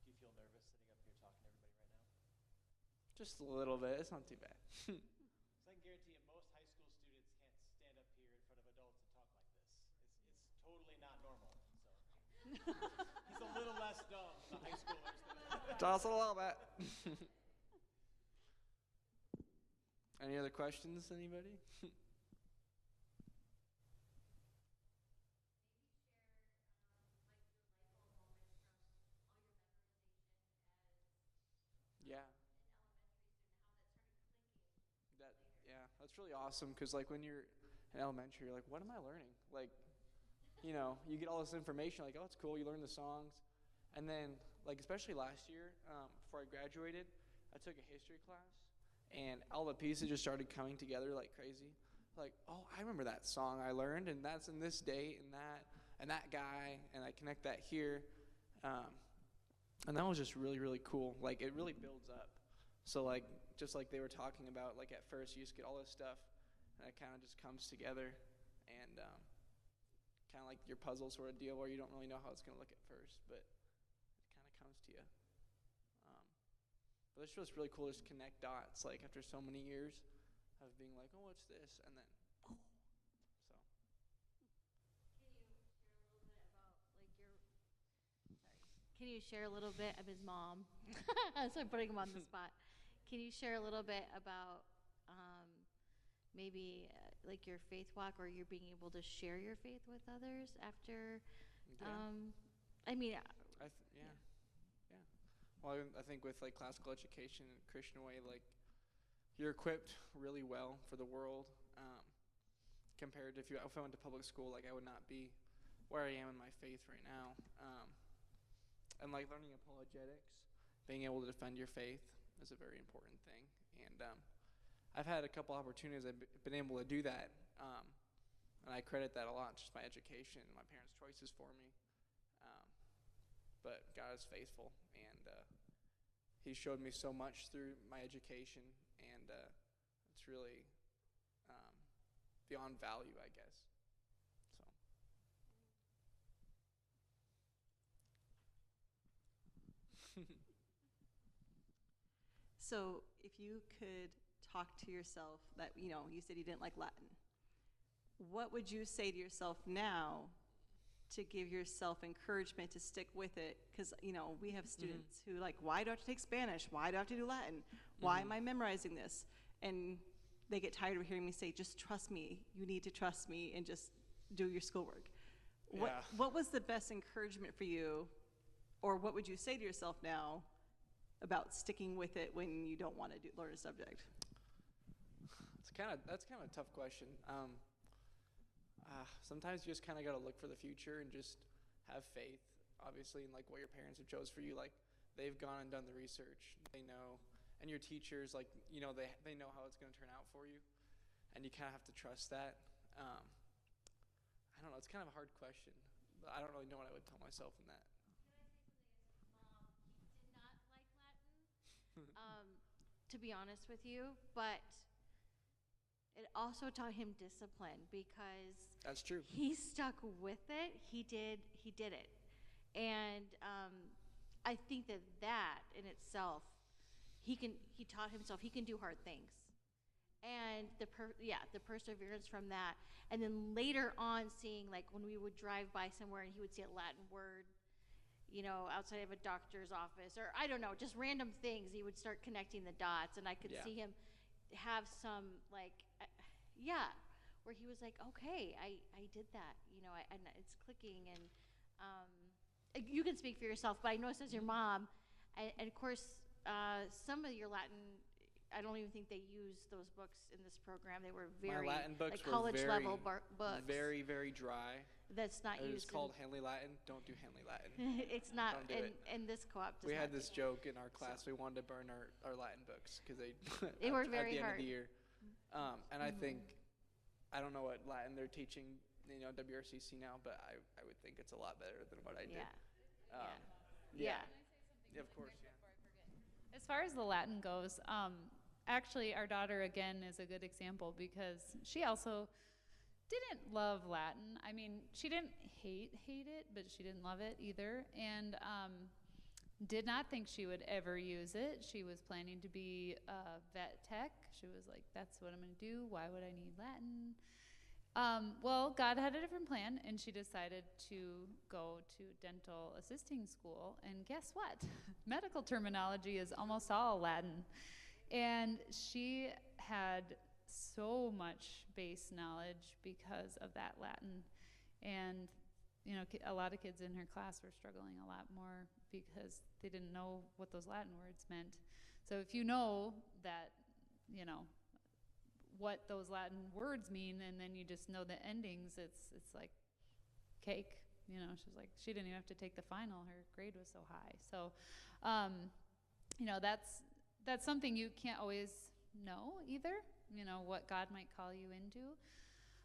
Do you feel nervous sitting up here talking to everybody right now? Just a little bit. It's not too bad. So I can guarantee you most high school students can't stand up here in front of adults and talk like this. It's totally not normal. So he's a little less dumb than the high schoolers. Toss it a little bit. Any other questions, anybody? That's really awesome because when you're in elementary, you're like, what am I learning? You get all this information, oh, it's cool, you learn the songs. And then, especially last year, before I graduated, I took a history class, and all the pieces just started coming together like crazy. Oh, I remember that song I learned, and that's in this date, and that guy, and I connect that here. And that was just really, really cool. It really builds up. So, just like they were talking about, at first you just get all this stuff, and it kind of just comes together, and kind of like your puzzle sort of deal where you don't really know how it's going to look at first, but it kind of comes to you. But it's just really cool to just connect dots, after so many years of being oh, what's this? And then, so. Can you share a little bit of his mom? So I'm putting him on the spot. Can you share a little bit about maybe your faith walk, or you're being able to share your faith with others after? Yeah. Well, I think with classical education and Christian way, you're equipped really well for the world. Compared to if I went to public school, I would not be where I am in my faith right now. And learning apologetics, being able to defend your faith is a very important thing. And I've had a couple opportunities I've been able to do that. And I credit that a lot, just my education and my parents' choices for me. But God is faithful, and He showed me so much through my education, and it's really beyond value, I guess. So. So if you could talk to yourself that, you said you didn't like Latin. What would you say to yourself now to give yourself encouragement to stick with it? Because, you know, we have students who like, why do I have to take Spanish? Why do I have to do Latin? Why am I memorizing this? And they get tired of hearing me say, just trust me. You need to trust me and just do your schoolwork. What was the best encouragement for you, or what would you say to yourself now about sticking with it when you don't want to learn a subject? That's kind of a tough question. Sometimes you just kind of got to look for the future and just have faith, obviously, in like what your parents have chose for you. Like, they've gone and done the research. They know, and your teachers, like, you know, they know how it's going to turn out for you, and you kind of have to trust that. I don't know. It's kind of a hard question. I don't really know what I would tell myself in that. Did not like Latin, to be honest with you, but it also taught him discipline because That's true. he stuck with it. He did it, and I think that in itself, he taught himself he can do hard things, and the perseverance from that, and then later on seeing, like, when we would drive by somewhere and he would see a Latin word, you know, outside of a doctor's office, or I don't know, just random things, he would start connecting the dots, and I could see him have some, like, where he was like, okay, I did that, you know, and it's clicking, and you can speak for yourself, but I know it says your mom, and of course, some of your Latin, I don't even think they used those books in this program. They were very, My Latin books like, were college level books. Very, very dry. That's not It was used. called Henley Latin. Don't do Henley Latin. It's not Don't do it. in this co-op. We had this joke in our class. We wanted to burn our Latin books because They were at very the end hard. of the year. And I think, I don't know what Latin they're teaching, you know, WRCC now, but I would think it's a lot better than what I did. Yeah. Of course, yeah. As far as the Latin goes, actually, our daughter, again, is a good example because she also didn't love Latin. I mean, she didn't hate it, but she didn't love it either, and did not think she would ever use it. She was planning to be a vet tech. She was like, that's what I'm going to do. Why would I need Latin? Well, God had a different plan, and she decided to go to dental assisting school. And guess what? Medical terminology is almost all Latin. And she had so much base knowledge because of that Latin. And, you know, a lot of kids in her class were struggling a lot more because they didn't know what those Latin words meant. So if you know that, you know, what those Latin words mean, and then you just know the endings, it's like cake. You know, she's like, she didn't even have to take the final. Her grade was so high. So, you know, that's something you can't always know either, you know, what God might call you into.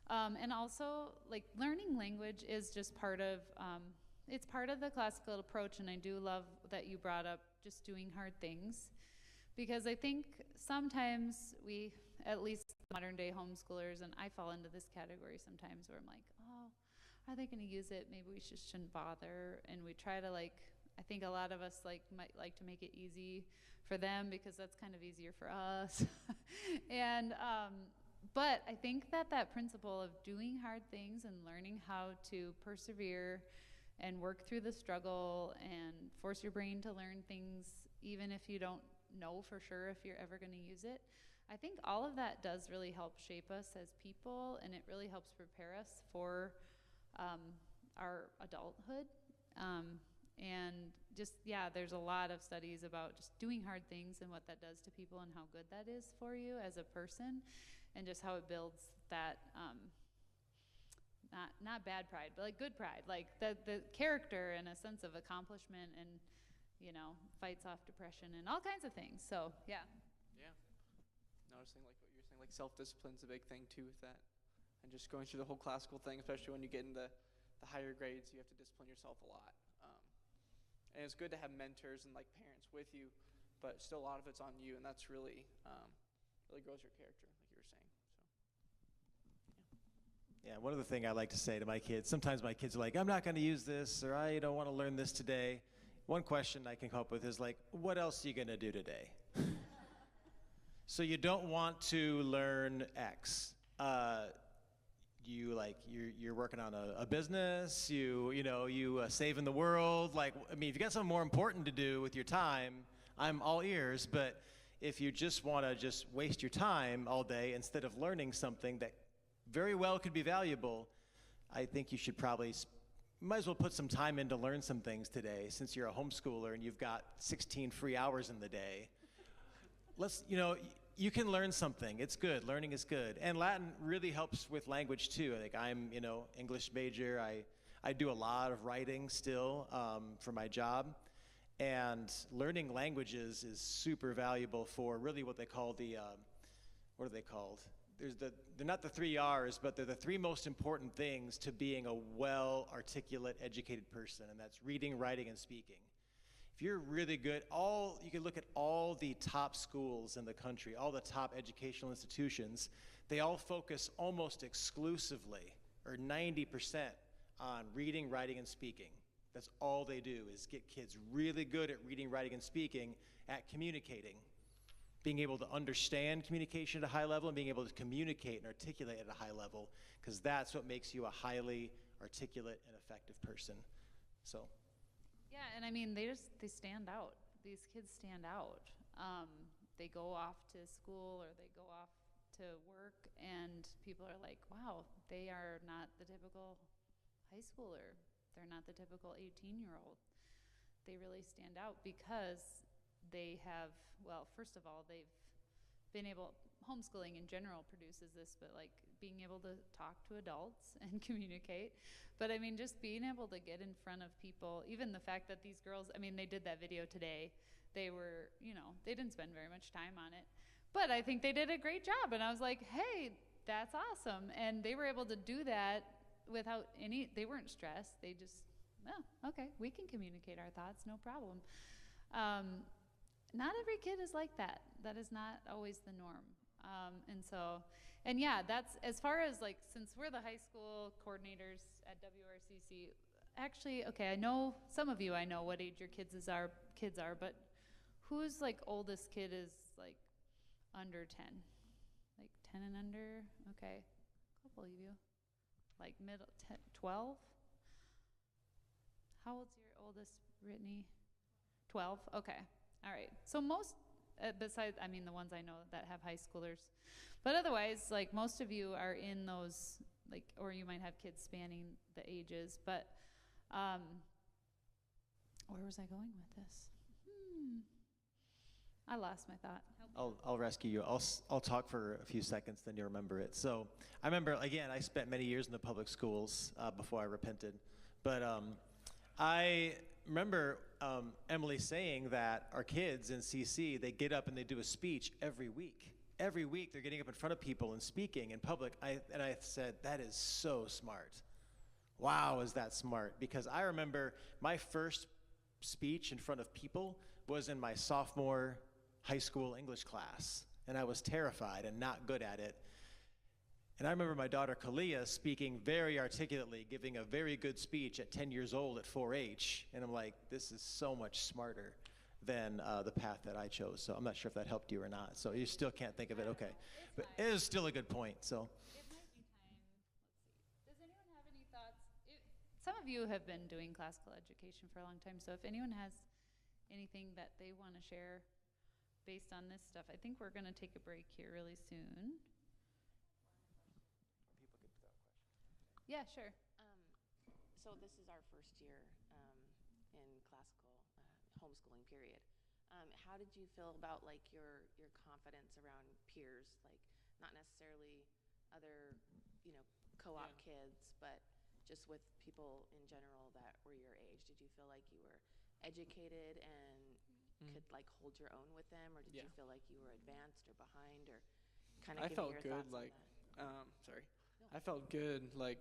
And also, like, learning language is just part of, it's part of the classical approach, and I do love that you brought up just doing hard things, because I think sometimes we, at least modern day homeschoolers, and I fall into this category sometimes where I'm like, oh, are they going to use it? Maybe we just shouldn't bother. And we try to, like, I think a lot of us might like to make it easy for them because that's kind of easier for us. And but I think that principle of doing hard things and learning how to persevere and work through the struggle and force your brain to learn things even if you don't know for sure if you're ever going to use it, I think all of that does really help shape us as people, and it really helps prepare us for our adulthood. And just, there's a lot of studies about just doing hard things and what that does to people and how good that is for you as a person, and just how it builds that, not bad pride, but like good pride, like the character and a sense of accomplishment, and, you know, fights off depression and all kinds of things. So, yeah. Noticing like what you're saying, like self-discipline's a big thing too with that, and just going through the whole classical thing, especially when you get in the higher grades, you have to discipline yourself a lot. And it's good to have mentors and like parents with you, but still a lot of it's on you, and that's really really grows your character, like you were saying. So Yeah, one other thing I like to say to my kids, sometimes my kids are like, I'm not going to use this, or I don't want to learn this today. One question I can come up with is like, what else are you going to do today? So you don't want to learn X. you're working on a business, you saving the world. Like, I mean, if you got something more important to do with your time, I'm all ears. But if you just want to just waste your time all day instead of learning something that very well could be valuable, I think you should probably might as well put some time in to learn some things today, since you're a homeschooler and you've got 16 free hours in the day. You can learn something. It's good. Learning is good. And Latin really helps with language too. Like, I'm, English major. I do a lot of writing still for my job. And learning languages is super valuable for really what they call what are they called? They're not the 3 R's, but they're the three most important things to being a well-articulate, educated person, and that's reading, writing, and speaking. If you're really good, you can look at all the top schools in the country, all the top educational institutions, they all focus almost exclusively, or 90%, on reading, writing, and speaking. That's all they do, is get kids really good at reading, writing, and speaking, at communicating. Being able to understand communication at a high level and being able to communicate and articulate at a high level, because that's what makes you a highly articulate and effective person. So. Yeah, and I mean, they stand out. These kids stand out. They go off to school or they go off to work, and people are like, wow, they are not the typical high schooler. They're not the typical 18-year-old. They really stand out because they have, well, first of all, they've been able, homeschooling in general produces this, but like being able to talk to adults and communicate. But I mean, just being able to get in front of people, even the fact that these girls, I mean, they did that video today. They were, they didn't spend very much time on it, but I think they did a great job. And I was like, hey, that's awesome. And they were able to do that without they weren't stressed. They just, okay, we can communicate our thoughts, no problem. Not every kid is like that. That is not always the norm. And yeah, that's, as far as like, since we're the high school coordinators at WRCC, actually, okay, I know some of you, I know what age your kids are, but whose like oldest kid is like under 10? Like 10 and under? Okay, a couple of you. Like middle, 10, 12? How old's your oldest, Brittany? 12? Okay. All right. So most, besides, I mean, the ones I know that have high schoolers, but otherwise, like, most of you are in those, like, or you might have kids spanning the ages, but where was I going with this? I lost my thought. I'll rescue you. I'll talk for a few seconds, then you'll remember it. So I remember, again, I spent many years in the public schools before I repented, but I remember Emily saying that our kids in CC, they get up and they do a speech every week. Every week they're getting up in front of people and speaking in public. And I said, that is so smart. Wow, is that smart? Because I remember my first speech in front of people was in my sophomore high school English class. And I was terrified and not good at it. And I remember my daughter Kalia speaking very articulately, giving a very good speech at 10 years old at 4-H. And I'm like, this is so much smarter than the path that I chose. So I'm not sure if that helped you or not. So you still can't think of it, okay. But it is still a good point, so. It might be time. Let's see. Does anyone have any thoughts? Some of you have been doing classical education for a long time, so if anyone has anything that they want to share based on this stuff, I think we're going to take a break here really soon. Yeah, sure. So this is our first year in classical homeschooling period. How did you feel about like your confidence around peers, like not necessarily other, co-op kids, but just with people in general that were your age? Did you feel like you were educated and could like hold your own with them, or did you feel like you were advanced or behind, or kind of? I felt good. Like, sorry. No. I felt good. Like,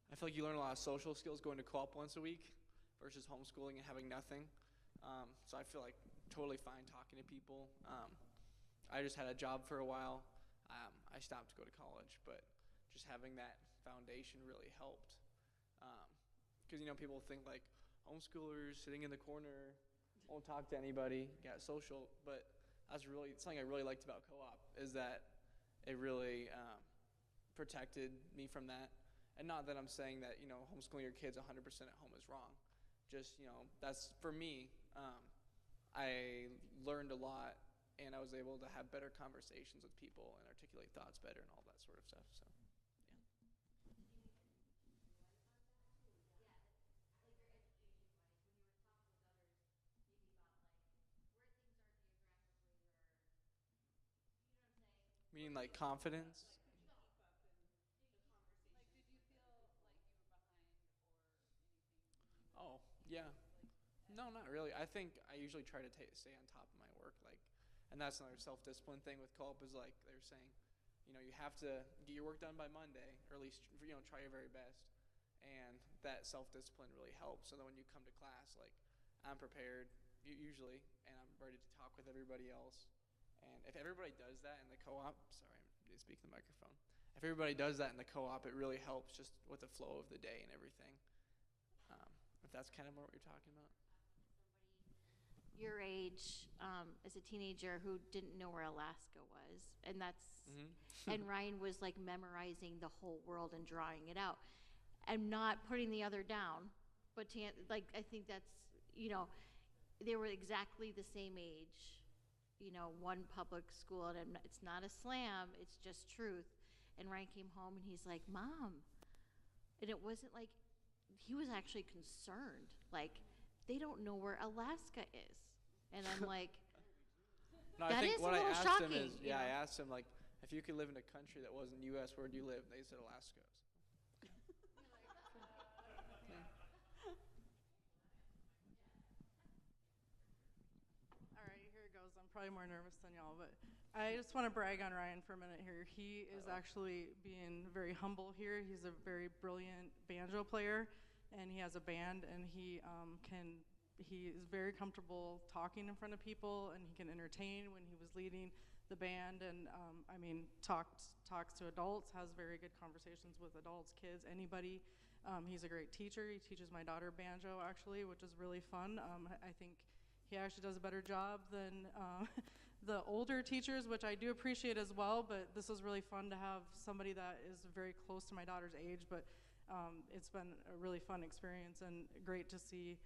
I feel like you learn a lot of social skills going to co-op once a week versus homeschooling and having nothing. So I feel like totally fine talking to people. I just had a job for a while. I stopped to go to college, but just having that foundation really helped. Because, people think like homeschoolers sitting in the corner, won't talk to anybody, got social, but that's really something I really liked about co-op is that it really protected me from that. And not that I'm saying that, homeschooling your kids 100% at home is wrong. Just, that's, for me, I learned a lot, and I was able to have better conversations with people and articulate thoughts better and all that sort of stuff. So, yeah. Meaning like confidence? Oh, yeah. No, not really. I think I usually try to stay on top of my work, and that's another self-discipline thing with co-op is like they're saying, you have to get your work done by Monday, or at least try your very best, and that self-discipline really helps. So that when you come to class, I'm prepared usually, and I'm ready to talk with everybody else. And if everybody does that in the co-op, sorry, I'm speaking to the microphone. If everybody does that in the co-op, it really helps just with the flow of the day and everything. If that's kind of more what you're talking about. Your age, as a teenager who didn't know where Alaska was, and and Ryan was like memorizing the whole world and drawing it out, and not putting the other down, but I think that's, they were exactly the same age, one public school, and it's not a slam, it's just truth. And Ryan came home and he's like, Mom, and it wasn't like, he was actually concerned, they don't know where Alaska is. And I'm like, no, that I think is what a little I asked shocking. him is, I asked him, if you could live in a country that wasn't U.S., where do you live? They said Alaska. All right, here it goes. I'm probably more nervous than y'all, but I just want to brag on Ryan for a minute here. He is actually being very humble here. He's a very brilliant banjo player, and he has a band, and he is very comfortable talking in front of people, and he can entertain when he was leading the band, and talks to adults, has very good conversations with adults, kids, anybody. He's a great teacher. He teaches my daughter banjo, actually, which is really fun. I think he actually does a better job than the older teachers, which I do appreciate as well, but this was really fun to have somebody that is very close to my daughter's age, but it's been a really fun experience and great to see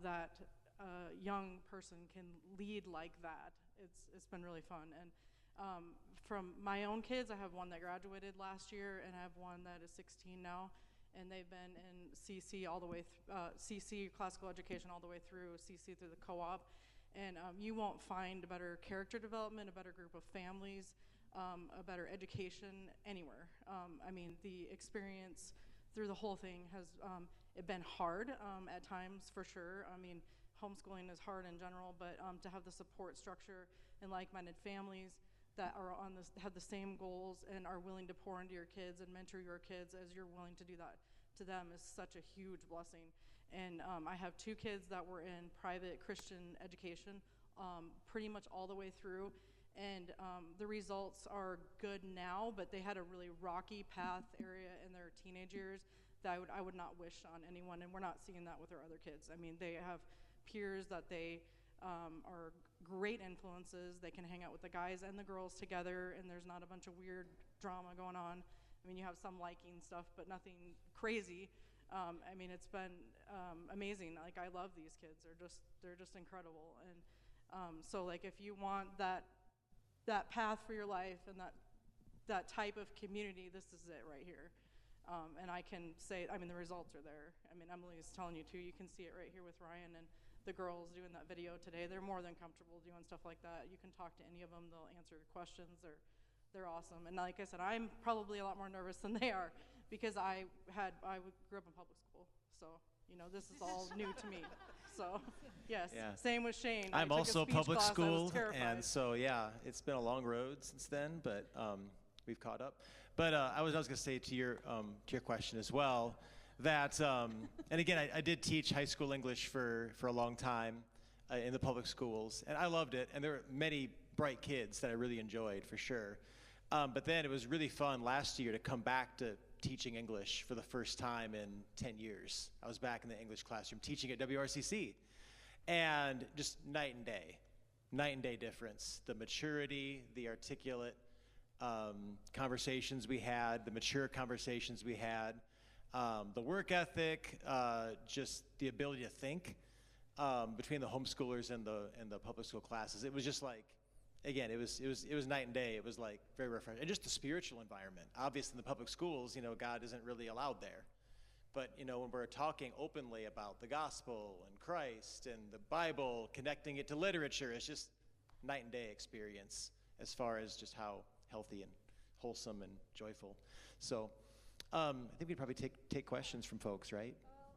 that a young person can lead like that. It's been really fun. And from my own kids, I have one that graduated last year, and I have one that is 16 now, and they've been in CC all the way, CC classical education all the way through CC through the co-op. And you won't find a better character development, a better group of families, a better education anywhere. The experience through the whole thing has it been hard at times, for sure. Homeschooling is hard in general, but to have the support structure and like-minded families that are have the same goals and are willing to pour into your kids and mentor your kids as you're willing to do that to them is such a huge blessing. And I have two kids that were in private Christian education pretty much all the way through, and the results are good now, but they had a really rocky path area in their teenage years that I would not wish on anyone, and we're not seeing that with our other kids. They have peers that they are great influences. They can hang out with the guys and the girls together, and there's not a bunch of weird drama going on. You have some liking stuff, but nothing crazy. It's been amazing. I love these kids. They're just incredible. And so if you want that path for your life and that type of community, this is it right here. And I can say, the results are there. Emily's telling you too. You can see it right here with Ryan and the girls doing that video today. They're more than comfortable doing stuff like that. You can talk to any of them. They'll answer your questions. They're awesome. And like I said, I'm probably a lot more nervous than they are because I grew up in public school. So, this is all new to me. So, yes. Yeah. Same with Shane. I'm also public school, and so it's been a long road since then, but we've caught up. But I was going to say to your question as well that, and again, I did teach high school English for a long time in the public schools, and I loved it. And there were many bright kids that I really enjoyed, for sure. But then it was really fun last year to come back to teaching English for the first time in 10 years. I was back in the English classroom teaching at WRCC, and just night and day difference. The maturity, the articulate conversations we had, the mature conversations we had, the work ethic, just the ability to think between the homeschoolers and the public school classes. It was just like, again, it was night and day. It was like very refreshing. And just the spiritual environment. Obviously, in the public schools, God isn't really allowed there. But, when we're talking openly about the gospel and Christ and the Bible, connecting it to literature, it's just night and day experience as far as just how healthy and wholesome and joyful. So I think we'd probably take questions from folks, right? Well,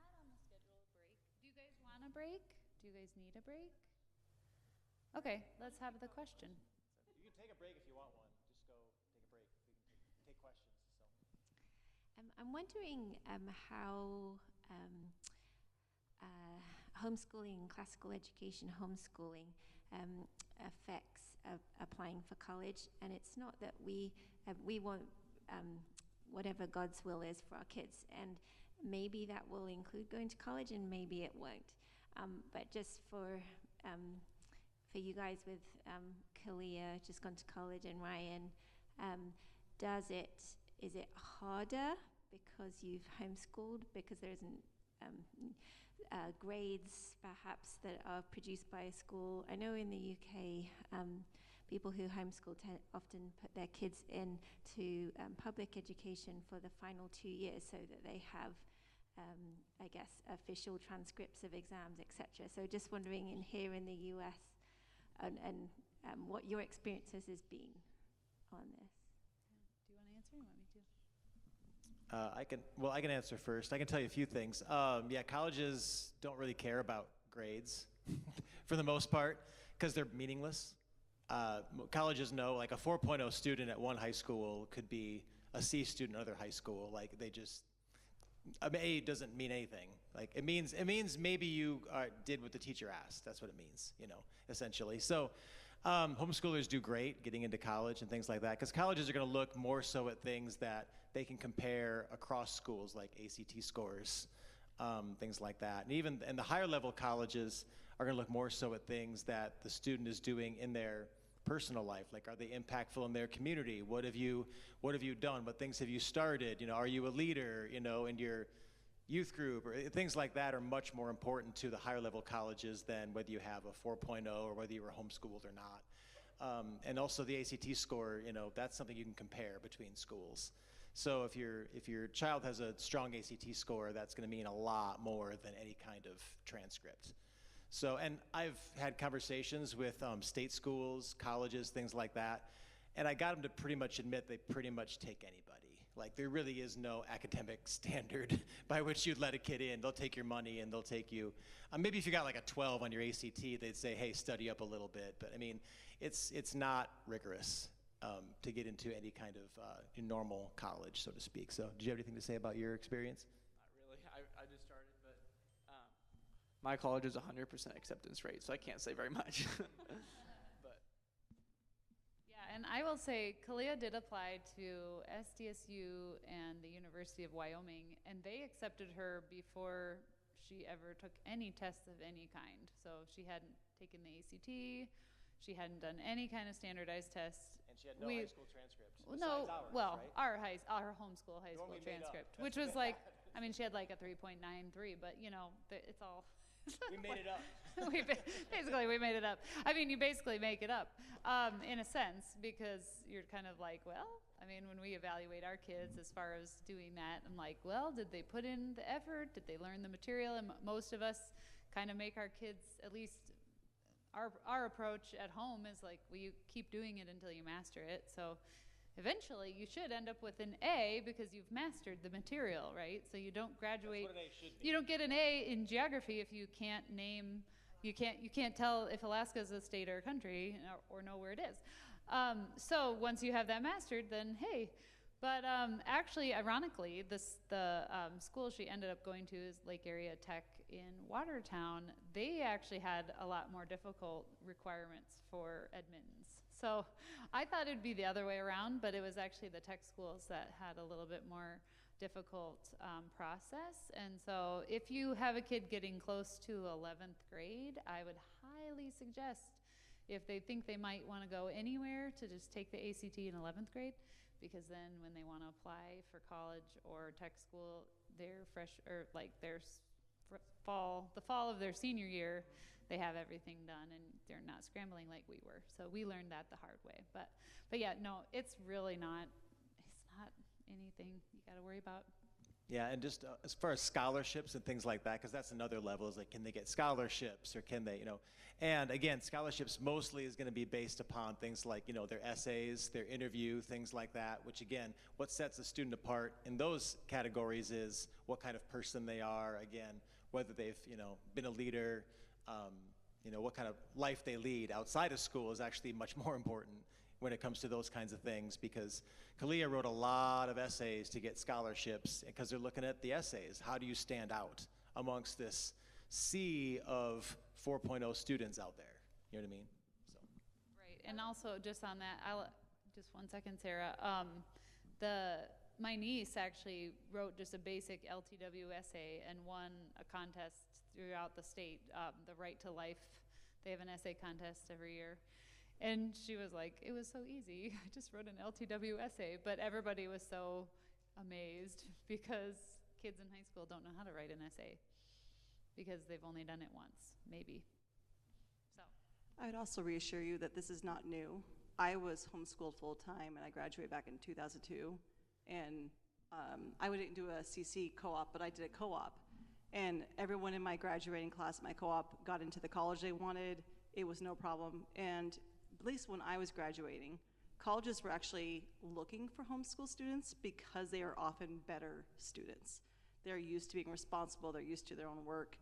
I had on the schedule a break. Do you guys want a break? Do you guys need a break? Okay, let's have the question. You can take a break if you want one. Just go take a break. We can take questions. I'm wondering how homeschooling, classical education homeschooling affects applying for college. And it's not that we want whatever God's will is for our kids, and maybe that will include going to college, and maybe it won't. But just for you guys with Kalia just gone to college and Ryan, is it harder because you've homeschooled, because there isn't grades perhaps that are produced by a school? I know in the UK, people who homeschool often put their kids into public education for the final 2 years so that they have, I guess, official transcripts of exams, etc. So just wondering here in the US and what your experiences has been on this. Do you want to answer or you want me to? I can answer first. I can tell you a few things. Colleges don't really care about grades for the most part because they're meaningless. Colleges know, like a 4.0 student at one high school could be a C student at another high school. Like A doesn't mean anything. Like it means maybe you did what the teacher asked. That's what it means, essentially. So homeschoolers do great getting into college and things like that, because colleges are going to look more so at things that they can compare across schools, like ACT scores, things like that. And the higher level colleges are going to look more so at things that the student is doing in their personal life. Like, are they impactful in their community? What have you done? What things have you started? Are you a leader, in your youth group? Or things like that are much more important to the higher level colleges than whether you have a 4.0 or whether you were homeschooled or not. And also the ACT score, that's something you can compare between schools. So if your child has a strong ACT score, that's going to mean a lot more than any kind of transcript. So, and I've had conversations with state schools, colleges, things like that, and I got them to pretty much admit they pretty much take anybody. Like, there really is no academic standard by which you'd let a kid in. They'll take your money and they'll take you. Maybe if you got like a 12 on your ACT, they'd say, hey, study up a little bit. But I mean, it's not rigorous to get into any kind of normal college, so to speak. So did you have anything to say about your experience? Not really. I just started, but my college is 100% acceptance rate, so I can't say very much. But Yeah, and I will say Kalia did apply to SDSU and the University of Wyoming, and they accepted her before she ever took any tests of any kind. So she hadn't taken the ACT, she hadn't done any kind of standardized tests. And she had no high school transcript. No, ours, well, right? our homeschool high school transcript, which was like, I mean, she had like a 3.93, but it's all. We made it up. Basically, we made it up. I mean, you basically make it up in a sense, because you're kind of like, well, I mean, when we evaluate our kids as far as doing that, I'm like, well, did they put in the effort? Did they learn the material? And most of us kind of make our kids, at least our approach at home is like, well, you keep doing it until you master it. So eventually you should end up with an A because you've mastered the material, right? So you don't graduate. That's what an A should be. You don't get an A in geography if you can't name, you can't tell if Alaska is a state or a country or know where it is. So once you have that mastered, then hey. But actually, ironically, the school she ended up going to is Lake Area Tech in Watertown. They actually had a lot more difficult requirements for admittance. So I thought it'd be the other way around, but it was actually the tech schools that had a little bit more difficult process. And so if you have a kid getting close to 11th grade, I would highly suggest if they think they might want to go anywhere, to just take the ACT in 11th grade, because then when they want to apply for college or tech school, their the fall of their senior year, they have everything done and they're not scrambling like we were. So we learned that the hard way. But yeah, no, it's really not. It's not anything you got to worry about. Yeah, and just as far as scholarships and things like that, because that's another level, is like, can they get scholarships, or can they, and again, scholarships mostly is going to be based upon things like, their essays, their interview, things like that, which again, what sets a student apart in those categories is what kind of person they are, again, whether they've, been a leader, what kind of life they lead outside of school is actually much more important when it comes to those kinds of things, because Kalia wrote a lot of essays to get scholarships because they're looking at the essays. How do you stand out amongst this sea of 4.0 students out there? You know what I mean? So. Right, and also just on that, just 1 second, Sarah. My niece actually wrote just a basic LTW essay and won a contest throughout the state, the Right to Life. They have an essay contest every year. And she was like, it was so easy. I just wrote an LTW essay. But everybody was so amazed because kids in high school don't know how to write an essay because they've only done it once, maybe. So I would also reassure you that this is not new. I was homeschooled full time and I graduated back in 2002. And I didn't do a CC co-op, but I did a co-op. And everyone in my graduating class at my co-op got into the college they wanted. It was no problem. And at least when I was graduating, colleges were actually looking for homeschool students because they are often better students. They're used to being responsible, they're used to their own work,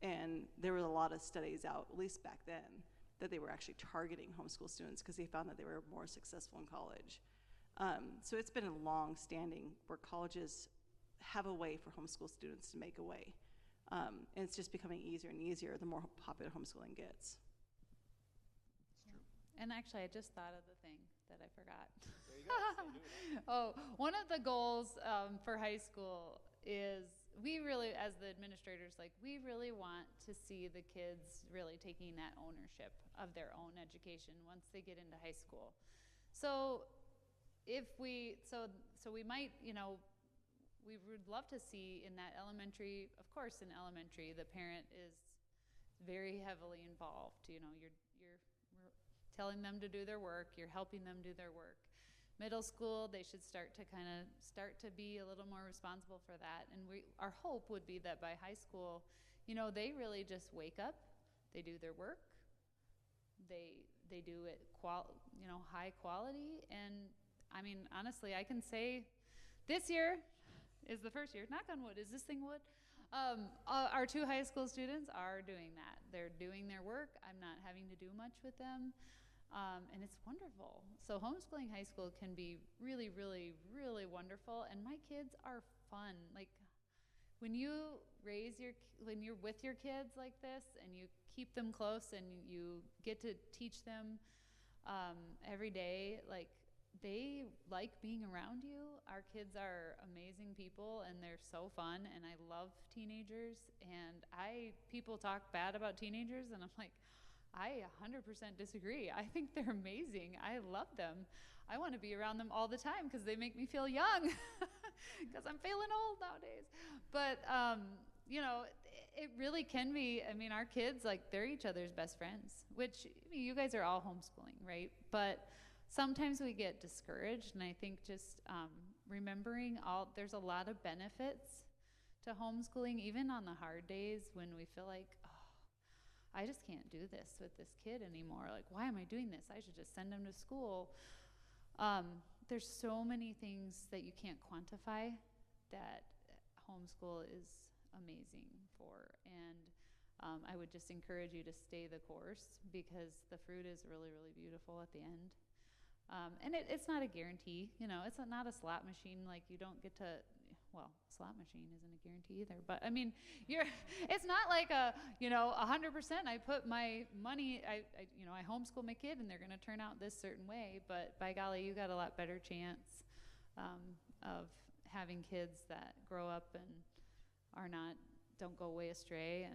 and there were a lot of studies out, at least back then, that they were actually targeting homeschool students because they found that they were more successful in college. So it's been a long standing where colleges have a way for homeschool students to make a way. And it's just becoming easier and easier the more popular homeschooling gets. And actually, I just thought of the thing that I forgot. There you go. One of the goals for high school is we really, as the administrators, we really want to see the kids really taking that ownership of their own education once they get into high school. So we might, we would love to see in that elementary, of course in elementary, the parent is very heavily involved. You're telling them to do their work, you're helping them do their work. Middle school, they should start to be a little more responsible for that. And our hope would be that by high school, they really just wake up, they do their work, they do it high quality. And I mean, honestly, I can say this year is the first year, knock on wood, is this thing wood? Our 2 high school students are doing that. They're doing their work. I'm not having to do much with them. And it's wonderful. So homeschooling high school can be really, really, really wonderful. And my kids are fun. When you're with your kids like this and you keep them close and you get to teach them every day, they like being around you. Our kids are amazing people and they're so fun, and I love teenagers. And people talk bad about teenagers and I'm like, I 100% disagree. I think they're amazing. I love them. I want to be around them all the time because they make me feel young because I'm feeling old nowadays. But, it really can be. I mean, our kids, they're each other's best friends, which you guys are all homeschooling, right? But sometimes we get discouraged, and I think just remembering there's a lot of benefits to homeschooling, even on the hard days when we feel like, I just can't do this with this kid anymore. Why am I doing this? I should just send him to school. There's so many things that you can't quantify that homeschool is amazing for. And I would just encourage you to stay the course because the fruit is really, really beautiful at the end. And it's not a guarantee. It's not a slot machine. You don't get to... Well, slot machine isn't a guarantee either, but I mean, it's not like 100%. I put my money, I homeschool my kid and they're going to turn out this certain way, but by golly, you got a lot better chance of having kids that grow up and don't go way astray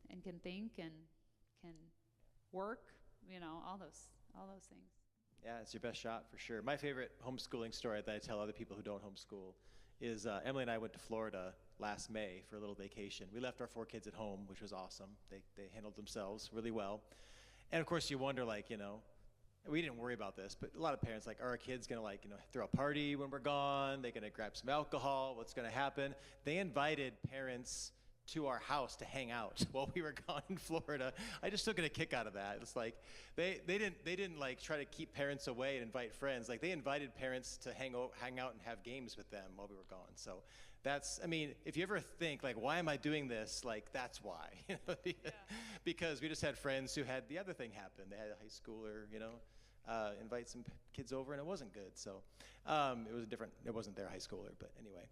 and can think and can work all those things. Yeah, it's your best shot for sure. My favorite homeschooling story that I tell other people who don't homeschool is Emily and I went to Florida last May for a little vacation. We left our 4 kids at home, which was awesome. They handled themselves really well. And of course you wonder, we didn't worry about this, but a lot of parents, are our kids gonna throw a party when we're gone? They're gonna grab some alcohol? What's gonna happen? They invited parents to our house to hang out while we were gone in Florida. I just took a kick out of that. It's like they didn't try to keep parents away and invite friends. They invited parents to hang out and have games with them while we were gone. So that's, if you ever think why am I doing this? That's why. Because we just had friends who had the other thing happen. They had a high schooler, invite some kids over, and it wasn't good. So it wasn't their high schooler, but anyway.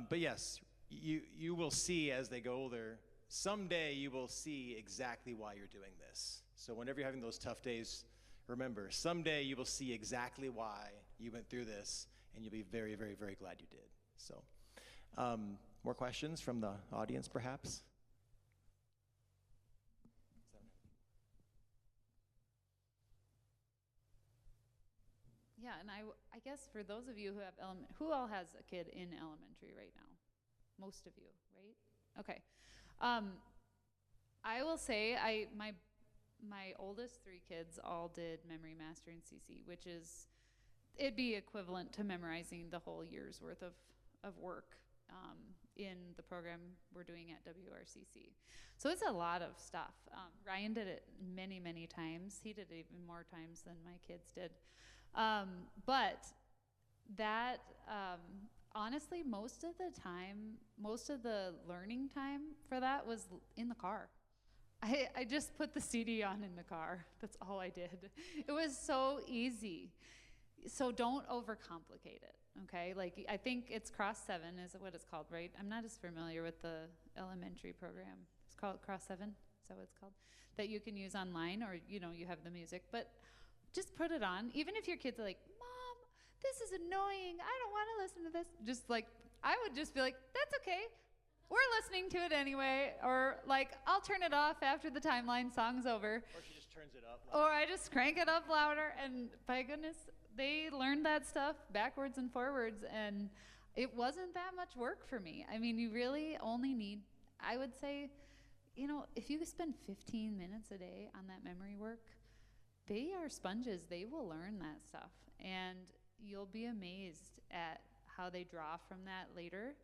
But yes, you will see as they go older, someday you will see exactly why you're doing this. So whenever you're having those tough days, remember, someday you will see exactly why you went through this, and you'll be very, very, very glad you did. So more questions from the audience, perhaps? Yeah, and I guess for those of you who have who all has a kid in elementary right now? Most of you, right? Okay. I will say my oldest 3 kids all did Memory Master in CC, which is, it'd be equivalent to memorizing the whole year's worth of work in the program we're doing at WRCC. So it's a lot of stuff. Ryan did it many, many times. He did it even more times than my kids did. But that, honestly, most of the learning time for that was in the car. I just put the CD on in the car. That's all I did. It was so easy. So don't overcomplicate it, okay? I think it's Cross 7 is what it's called, right? I'm not as familiar with the elementary program. It's called Cross 7, is that what it's called? That you can use online, or, you have the music. But just put it on. Even if your kids are like, Mom, this is annoying. I don't want to listen to this. I would just be like, that's okay. We're listening to it anyway. Or I'll turn it off after the timeline song's over. Or she just turns it up. Or I just crank it up louder. And by goodness, they learned that stuff backwards and forwards. And it wasn't that much work for me. You really only need, I would say, if you spend 15 minutes a day on that memory work, they are sponges. They will learn that stuff. And you'll be amazed at how they draw from that later,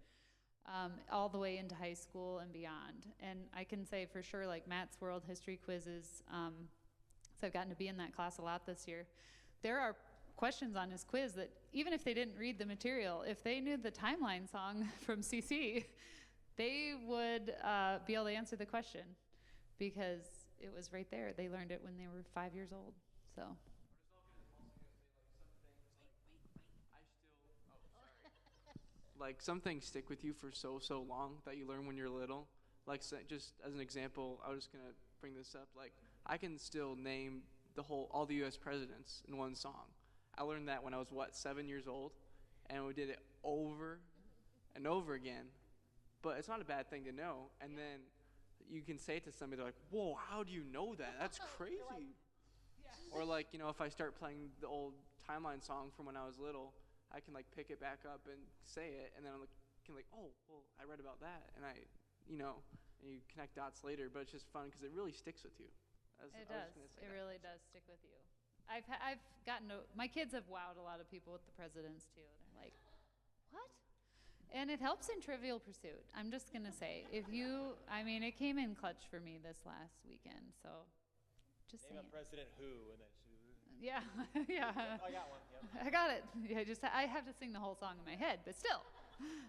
all the way into high school and beyond. And I can say for sure, Matt's world history quizzes, so I've gotten to be in that class a lot this year. There are questions on his quiz that even if they didn't read the material, if they knew the timeline song from CC, they would be able to answer the question because it was right there. They learned it when they were 5 years old. So. Some things stick with you for so long that you learn when you're little. Just as an example, I was just gonna bring this up. I can still name all the U.S. presidents in one song. I learned that when I was 7 years old, and we did it over and over again. But it's not a bad thing to know. And then you can say it to somebody, they're like, "Whoa, how do you know that? That's crazy." Or if I start playing the old timeline song from when I was little, I can pick it back up and say it, and then I can oh, well, I read about that, and and you connect dots later. But it's just fun because it really sticks with you. It does. It really does stick with you. I've gotten to, my kids have wowed a lot of people with the presidents too. They're like, what? And it helps in Trivial Pursuit. I'm just gonna say, it came in clutch for me this last weekend. So, just name saying. a president who, and then. Yeah, yeah. Oh, I got one. Yep. I got it. Yeah, I have to sing the whole song in my head, but still,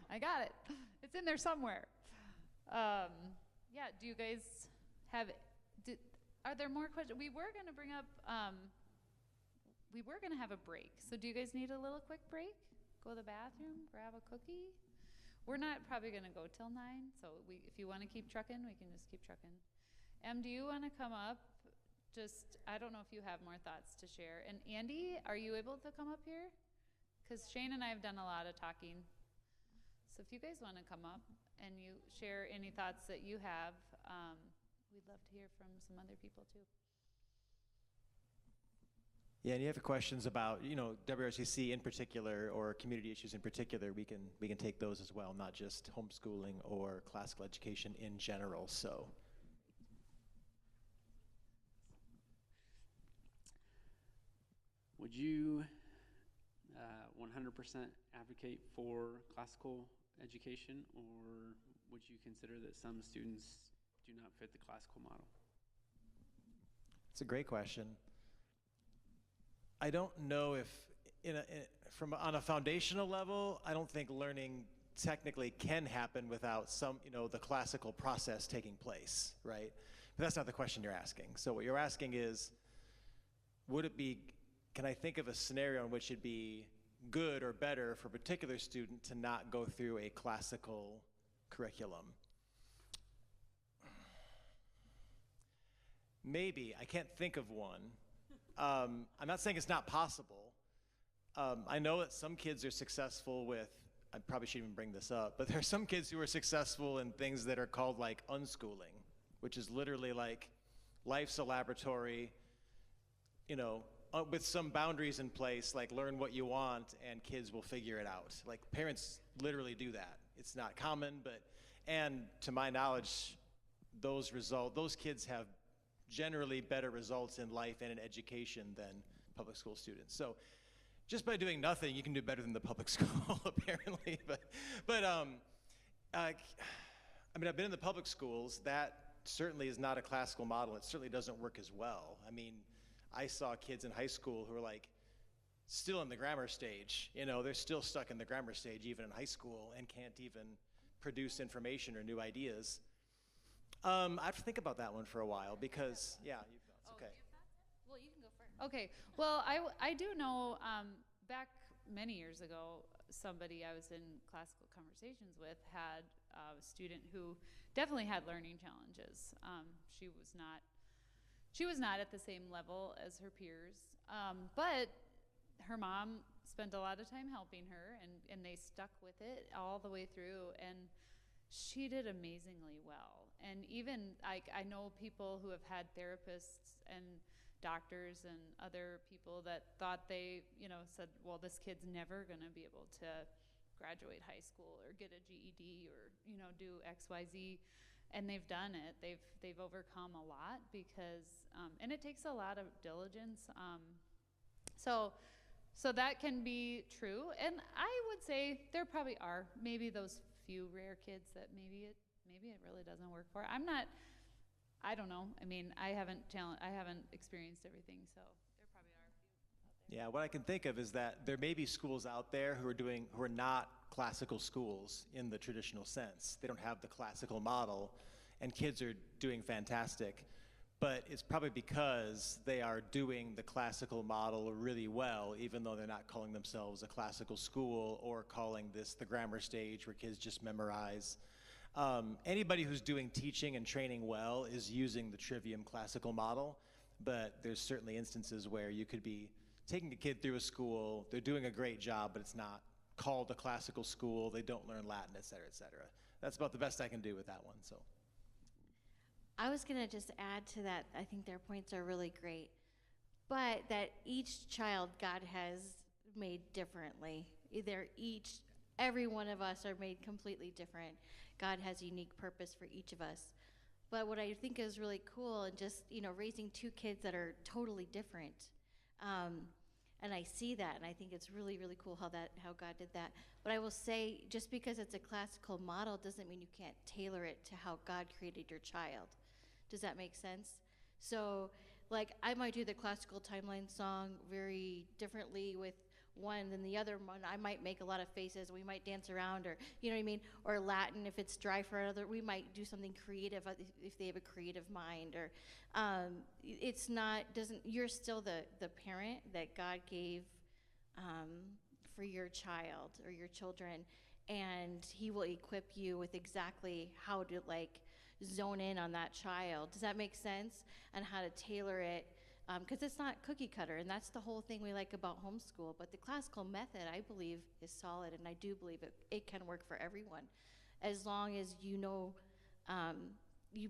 I got it. It's in there somewhere. Yeah. Do you guys have? Are there more questions? We were gonna bring up. We were gonna have a break. So do you guys need a little quick break? Go to the bathroom, grab a cookie. We're not probably gonna go till 9. So if you want to keep trucking, we can just keep trucking. Do you want to come up? I don't know if you have more thoughts to share. And Andy, are you able to come up here? Because Shane and I have done a lot of talking. So if you guys want to come up and you share any thoughts that you have, we'd love to hear from some other people too. Yeah, and you have questions about, WRCC in particular or community issues in particular, we can take those as well, not just homeschooling or classical education in general. So would you 100% advocate for classical education, or would you consider that some students do not fit the classical model? it's a great question. I don't know if, on a foundational level, I don't think learning technically can happen without some, the classical process taking place, right? But that's not the question you're asking. So what you're asking is, can I think of a scenario in which it'd be good or better for a particular student to not go through a classical curriculum? Maybe. I can't think of one. I'm not saying it's not possible. I know that some kids are successful with, I probably shouldn't even bring this up, but there are some kids who are successful in things that are called like unschooling, which is literally like life's a laboratory, with some boundaries in place, like learn what you want and kids will figure it out. Like parents literally do that. It's not common, and to my knowledge, those kids have generally better results in life and in education than public school students. So just by doing nothing, you can do better than the public school, apparently. I've been in the public schools. That certainly is not a classical model. It certainly doesn't work as well. I saw kids in high school who are still in the grammar stage. They're still stuck in the grammar stage even in high school and can't even produce information or new ideas. I have to think about that one for a while because, it's okay. Well, you can go first. Okay. Well, I do know back many years ago, somebody I was in classical conversations with had a student who definitely had learning challenges. She was not at the same level as her peers, but her mom spent a lot of time helping her, and they stuck with it all the way through, and she did amazingly well. And even I know people who have had therapists and doctors and other people that thought they, said, well, this kid's never going to be able to graduate high school or get a GED or, do X, Y, Z. And they've done it. They've overcome a lot because, and it takes a lot of diligence. So that can be true. And I would say there probably are maybe those few rare kids that maybe it really doesn't work for. I don't know. I haven't experienced everything, so there probably are a few out there. Yeah, what I can think of is that there may be schools out there who are not classical schools in the traditional sense. They don't have the classical model, and kids are doing fantastic. But it's probably because they are doing the classical model really well, even though they're not calling themselves a classical school or calling this the grammar stage where kids just memorize. Anybody who's doing teaching and training well is using the Trivium classical model, but there's certainly instances where you could be taking a kid through a school, they're doing a great job, but it's not called a classical school, they don't learn Latin, et cetera, et cetera. That's about the best I can do with that one. So, I was going to just add to that, I think their points are really great, but that each child God has made differently. Every one of us are made completely different. God has a unique purpose for each of us. But what I think is really cool, and just, raising two kids that are totally different, and I see that, and I think it's really, really cool how God did that. But I will say, just because it's a classical model doesn't mean you can't tailor it to how God created your child. Does that make sense? So, I might do the classical timeline song very differently with one than the other one. I might make a lot of faces. We might dance around, or you know what I mean? Or Latin, if it's dry for another, we might do something creative if they have a creative mind. Or you're still the parent that God gave for your child or your children, and He will equip you with exactly how to zone in on that child. Does that make sense? And how to tailor it. Because it's not cookie cutter, and that's the whole thing we like about homeschool. But the classical method, I believe, is solid, and I do believe it can work for everyone, as long as you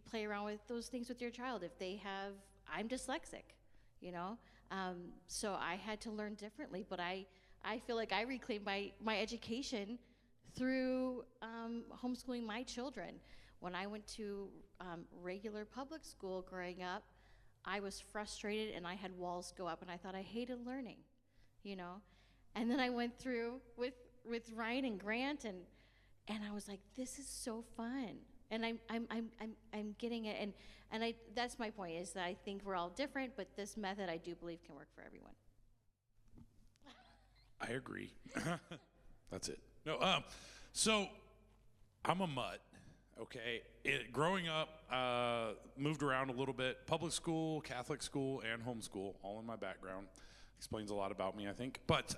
play around with those things with your child. If they have, I'm dyslexic, So I had to learn differently, but I feel like I reclaimed my education through homeschooling my children. When I went to regular public school growing up, I was frustrated and I had walls go up and I thought I hated learning, you know? And then I went through with Ryan and Grant and I was like, this is so fun. And I'm getting it. And that's my point, is that I think we're all different, but this method I do believe can work for everyone. I agree. That's it. No, so I'm a mutt, okay? Growing up, moved around a little bit. Public school, Catholic school, and homeschool, all in my background. Explains a lot about me, I think. But,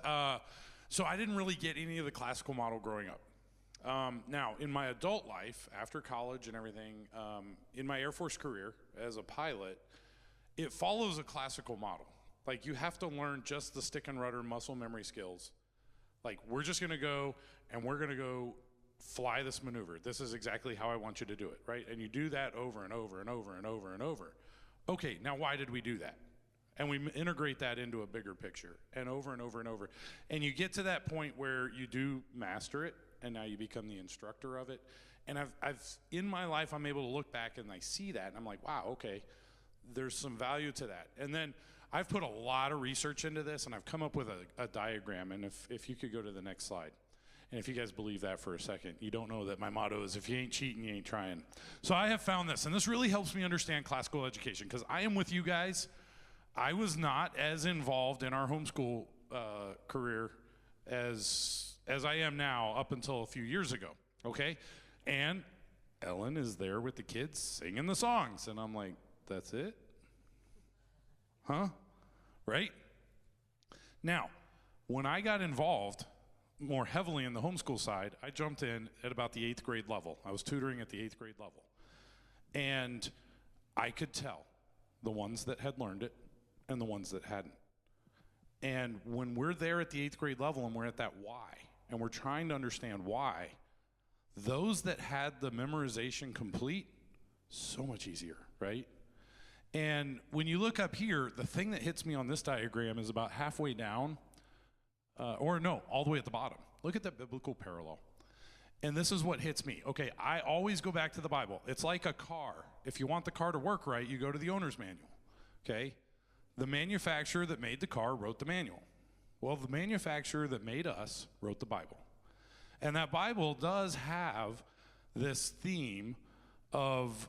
so I didn't really get any of the classical model growing up. Now, in my adult life, after college and everything, in my Air Force career as a pilot, it follows a classical model. Like, you have to learn just the stick and rudder muscle memory skills. Like, we're just gonna go and we're gonna go fly this maneuver. This is exactly how I want you to do it, right? And you do that over and over and over and over and over. Okay, now why did we do that? And we integrate that into a bigger picture, and over and over and over. And you get to that point where you do master it, and now you become the instructor of it. And I've in my life, I'm able to look back and I see that, and I'm like, wow, okay, there's some value to that. And then I've put a lot of research into this, and I've come up with a diagram. And if you could go to the next slide. And if you guys believe that for a second, you don't know that my motto is, if you ain't cheating, you ain't trying. So I have found this, and this really helps me understand classical education, because I am with you guys. I was not as involved in our homeschool career as I am now up until a few years ago, okay? And Ellen is there with the kids singing the songs, and I'm like, that's it? Huh? Right? Now, when I got involved more heavily in the homeschool side, I jumped in at about the 8th grade level. I was tutoring at the 8th grade level. And I could tell the ones that had learned it and the ones that hadn't. And when we're there at the 8th grade level and we're at that why, and we're trying to understand why, those that had the memorization complete, so much easier, right? And when you look up here, the thing that hits me on this diagram is about halfway down, all the way at the bottom. Look at that biblical parallel. And this is what hits me. Okay, I always go back to the Bible. It's like a car. If you want the car to work right, you go to the owner's manual, okay? The manufacturer that made the car wrote the manual. Well, the manufacturer that made us wrote the Bible. And that Bible does have this theme of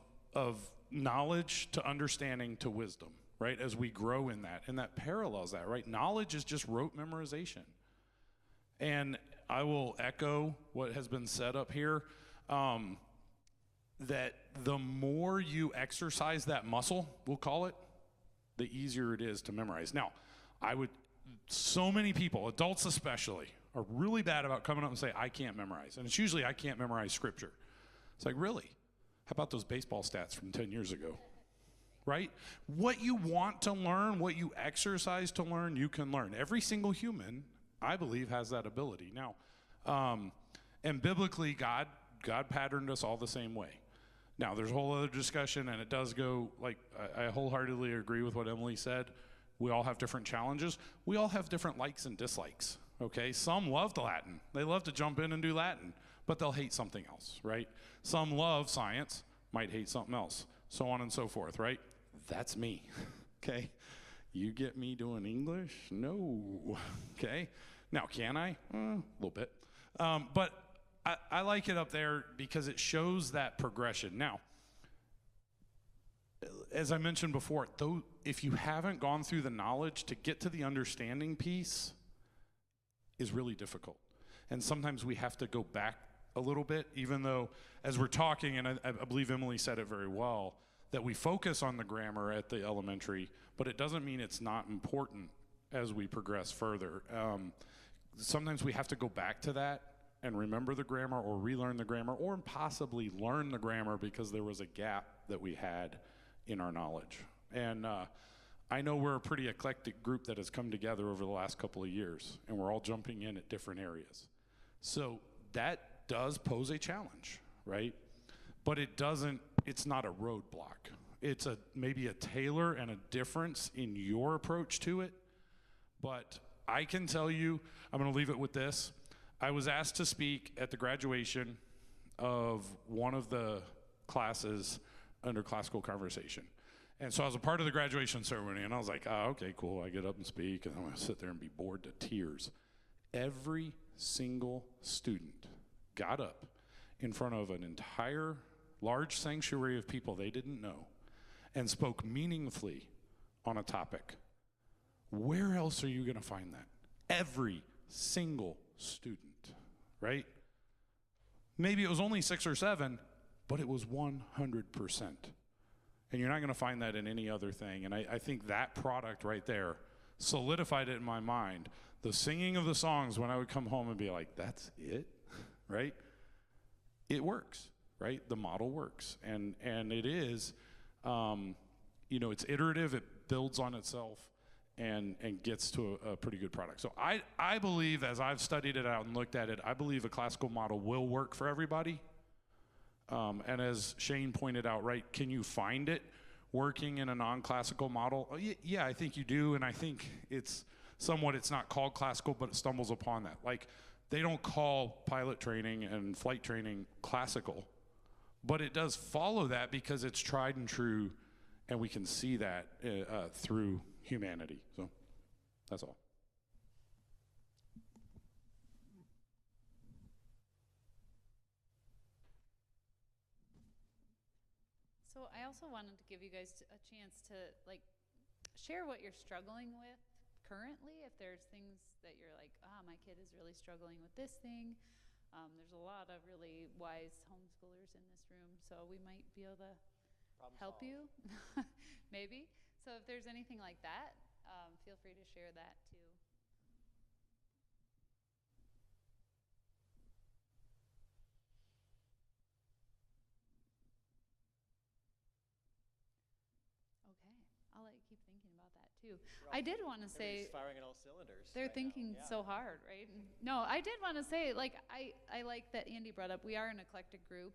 knowledge to understanding to wisdom, right? As we grow in that, and that parallels that, right? Knowledge is just rote memorization. And I will echo what has been said up here, that the more you exercise that muscle, we'll call it, the easier it is to memorize. Now, so many people, adults especially, are really bad about coming up and say, I can't memorize. And it's usually, I can't memorize scripture. It's like, really? How about those baseball stats from 10 years ago? Right? What you want to learn, what you exercise to learn, you can learn. Every single human, I believe, has that ability. Now, and biblically, God patterned us all the same way. Now, there's a whole other discussion, and it does go, like, I wholeheartedly agree with what Emily said. We all have different challenges. We all have different likes and dislikes, okay? Some love the Latin. They love to jump in and do Latin, but they'll hate something else, right? Some love science, might hate something else, so on and so forth, right? That's me, okay? You get me doing English? No, okay? Now, can I? A little bit. But I like it up there because it shows that progression. Now, as I mentioned before, though, if you haven't gone through the knowledge, to get to the understanding piece is really difficult. And sometimes we have to go back a little bit, even though, as we're talking, and I believe Emily said it very well, that we focus on the grammar at the elementary, but it doesn't mean it's not important as we progress further. Sometimes we have to go back to that and remember the grammar or relearn the grammar or possibly learn the grammar because there was a gap that we had in our knowledge. And I know we're a pretty eclectic group that has come together over the last couple of years, and we're all jumping in at different areas. So that does pose a challenge, right? But it's not a roadblock. it's maybe a tailor and a difference in your approach to it. But I can tell you, I'm going to leave it with this. I was asked to speak at the graduation of one of the classes under classical conversation. And so I was a part of the graduation ceremony, and I was like, oh, okay, cool. I get up and speak, and I'm going to sit there and be bored to tears. Every single student got up in front of an entire large sanctuary of people they didn't know and spoke meaningfully on a topic. Where else are you going to find that? Every single student, right? Maybe it was only 6 or 7, but it was 100%. And you're not going to find that in any other thing. And I think that product right there solidified it in my mind. The singing of the songs when I would come home and be like, that's it, right? It works, right? The model works. And it is, it's iterative, it builds on itself, and gets to a pretty good product. So I believe, as I've studied it out and looked at it, I believe a classical model will work for everybody. And as Shane pointed out, right, can you find it working in a non-classical model? Yeah, I think you do, and I think it's not called classical, but it stumbles upon that. Like, they don't call pilot training and flight training classical, but it does follow that because it's tried and true, and we can see that through humanity. So that's all. So I also wanted to give you guys a chance to share what you're struggling with currently. If there's things that you're like, my kid is really struggling with this thing. There's a lot of really wise homeschoolers in this room, so we might be able to help you, maybe. So if there's anything like that, feel free to share that too. I'll let you keep thinking about that too. I did want to say firing on all cylinders. They're thinking so hard, right? No, I did want to say, I like that Andy brought up, we are an eclectic group,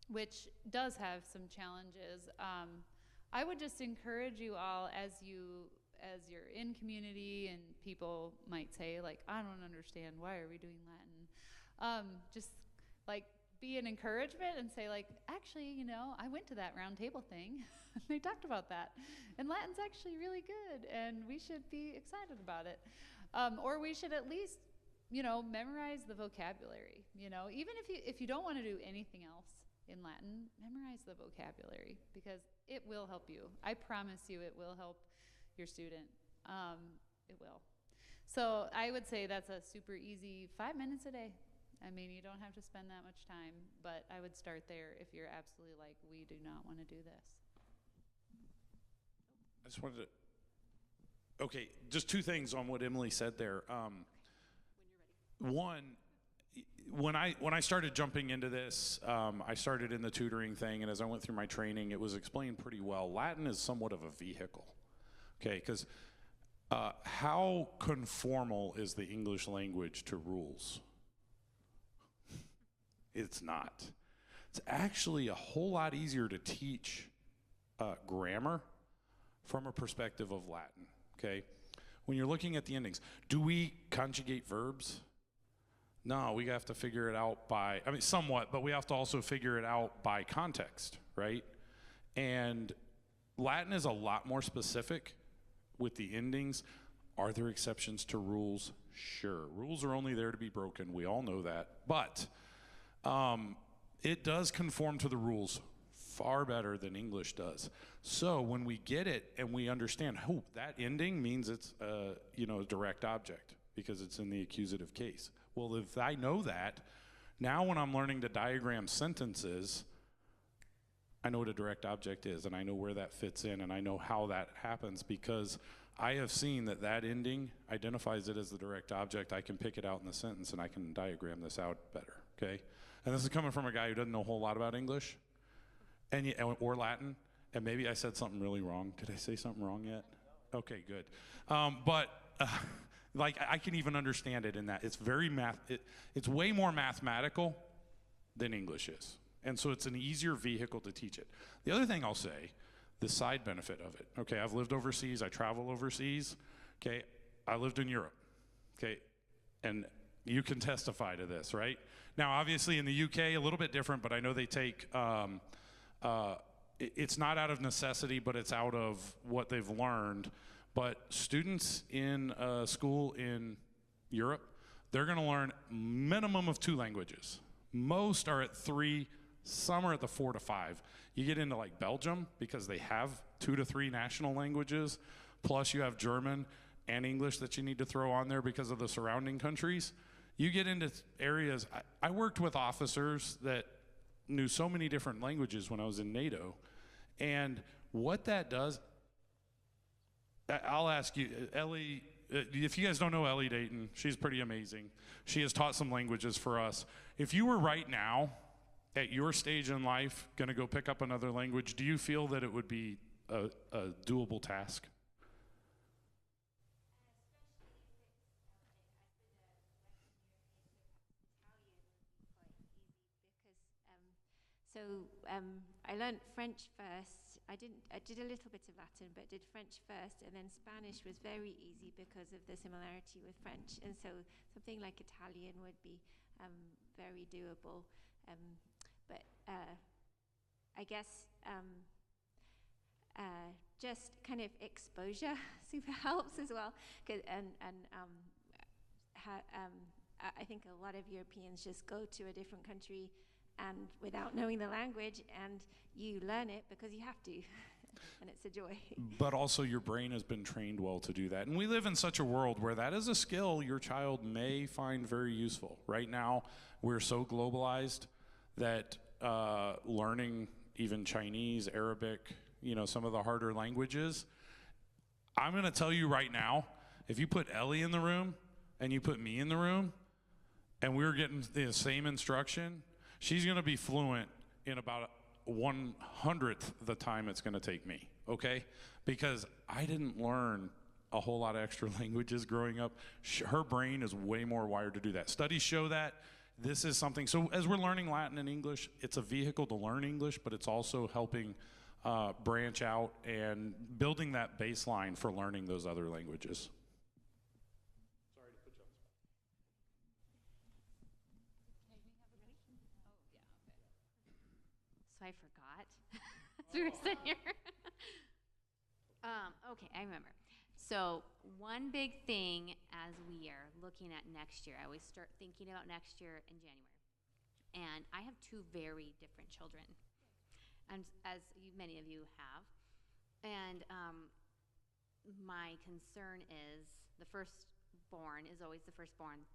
which does have some challenges. I would just encourage you all, as you're in community and people might say, I don't understand, why are we doing Latin? Just be an encouragement and say, actually, I went to that round table thing. They talked about that. And Latin's actually really good, and we should be excited about it. Or we should at least, memorize the vocabulary. Even if you don't want to do anything else in Latin, memorize the vocabulary, because it will help you. I promise you it will help your student. It will. So I would say that's a super easy 5 minutes a day. I mean, you don't have to spend that much time, but I would start there if you're absolutely like, we do not want to do this. I just wanted to, okay, just 2 things on what Emily said there. One, when I started jumping into this, I started in the tutoring thing, and as I went through my training, it was explained pretty well. Latin is somewhat of a vehicle, okay, because how conformal is the English language to rules? It's not. It's actually a whole lot easier to teach grammar from a perspective of Latin, okay? When you're looking at the endings, do we conjugate verbs? No, we have to figure it out somewhat, but we have to also figure it out by context, right? And Latin is a lot more specific with the endings. Are there exceptions to rules? Sure. Rules are only there to be broken. We all know that. But it does conform to the rules far better than English does. So when we get it and we understand, that ending means it's a direct object because it's in the accusative case. Well, if I know that, now when I'm learning to diagram sentences, I know what a direct object is, and I know where that fits in, and I know how that happens because I have seen that ending identifies it as the direct object. I can pick it out in the sentence, and I can diagram this out better, okay? And this is coming from a guy who doesn't know a whole lot about English or Latin, and maybe I said something really wrong. Did I say something wrong yet? Okay, good. I can even understand it in that it's very it's way more mathematical than English is. And so it's an easier vehicle to teach it. The other thing I'll say, the side benefit of it. Okay, I've lived overseas, I travel overseas. Okay, I lived in Europe. Okay, and you can testify to this, right? Now, obviously in the UK, a little bit different, but I know they take, it's not out of necessity, but it's out of what they've learned. But students in school in Europe, they're gonna learn minimum of 2 languages. Most are at 3, some are at the 4 to 5. You get into like Belgium, because they have 2 to 3 national languages, plus you have German and English that you need to throw on there because of the surrounding countries. You get into areas, I worked with officers that knew so many different languages when I was in NATO, and what that does, I'll ask you, Ellie, if you guys don't know Ellie Dayton, she's pretty amazing. She has taught some languages for us. If you were right now, at your stage in life, gonna go pick up another language, do you feel that it would be a doable task? So I learned French first. I did a little bit of Latin, but did French first, and then Spanish was very easy because of the similarity with French. And so something like Italian would be very doable. But I guess just kind of exposure super helps as well. I think a lot of Europeans just go to a different country and without knowing the language, and you learn it because you have to, and it's a joy. But also your brain has been trained well to do that. And we live in such a world where that is a skill your child may find very useful. Right now, we're so globalized that learning even Chinese, Arabic, some of the harder languages, I'm gonna tell you right now, if you put Ellie in the room and you put me in the room and we were getting the same instruction, she's gonna be fluent in about 1/100th the time it's gonna take me, okay? Because I didn't learn a whole lot of extra languages growing up. Her brain is way more wired to do that. Studies show that. This is something, so as we're learning Latin and English, it's a vehicle to learn English, but it's also helping branch out and building that baseline for learning those other languages. Sorry to put you on the spot. So I forgot. So we were sitting here. Okay, I remember. So one big thing as we are looking at next year, I always start thinking about next year in January. And I have 2 very different children, and as many of you have. And my concern is the firstborn is always the firstborn.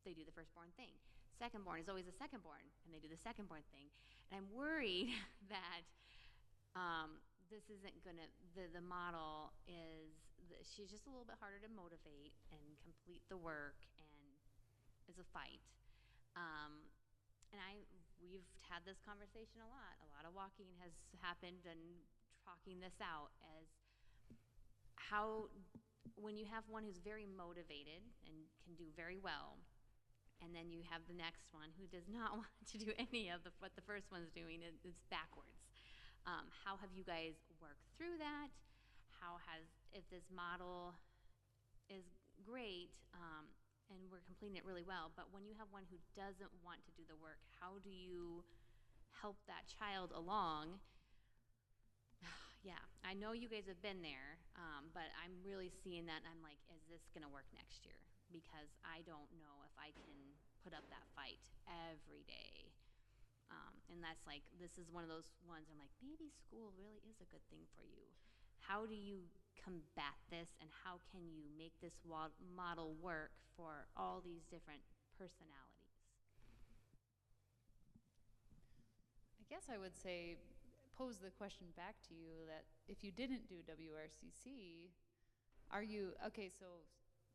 They do the firstborn thing. Secondborn is always the secondborn, and they do the secondborn thing. And I'm worried that this isn't gonna, the model is, she's just a little bit harder to motivate and complete the work, and is a fight. And we've had this conversation a lot. A lot of walking has happened and talking this out as how, when you have one who's very motivated and can do very well, and then you have the next one who does not want to do any of what the first one's doing, it's backwards. How have you guys worked through that? If this model is great, and we're completing it really well, but when you have one who doesn't want to do the work, how do you help that child along? Yeah, I know you guys have been there, but I'm really seeing that, and I'm like, is this gonna work next year? Because I don't know if I can put up that fight every day. And that's like, this is one of those ones I'm like, maybe school really is a good thing for you. How do you combat this, and how can you make this model work for all these different personalities? I guess I would say, pose the question back to you that if you didn't do WRCC, are you, okay, so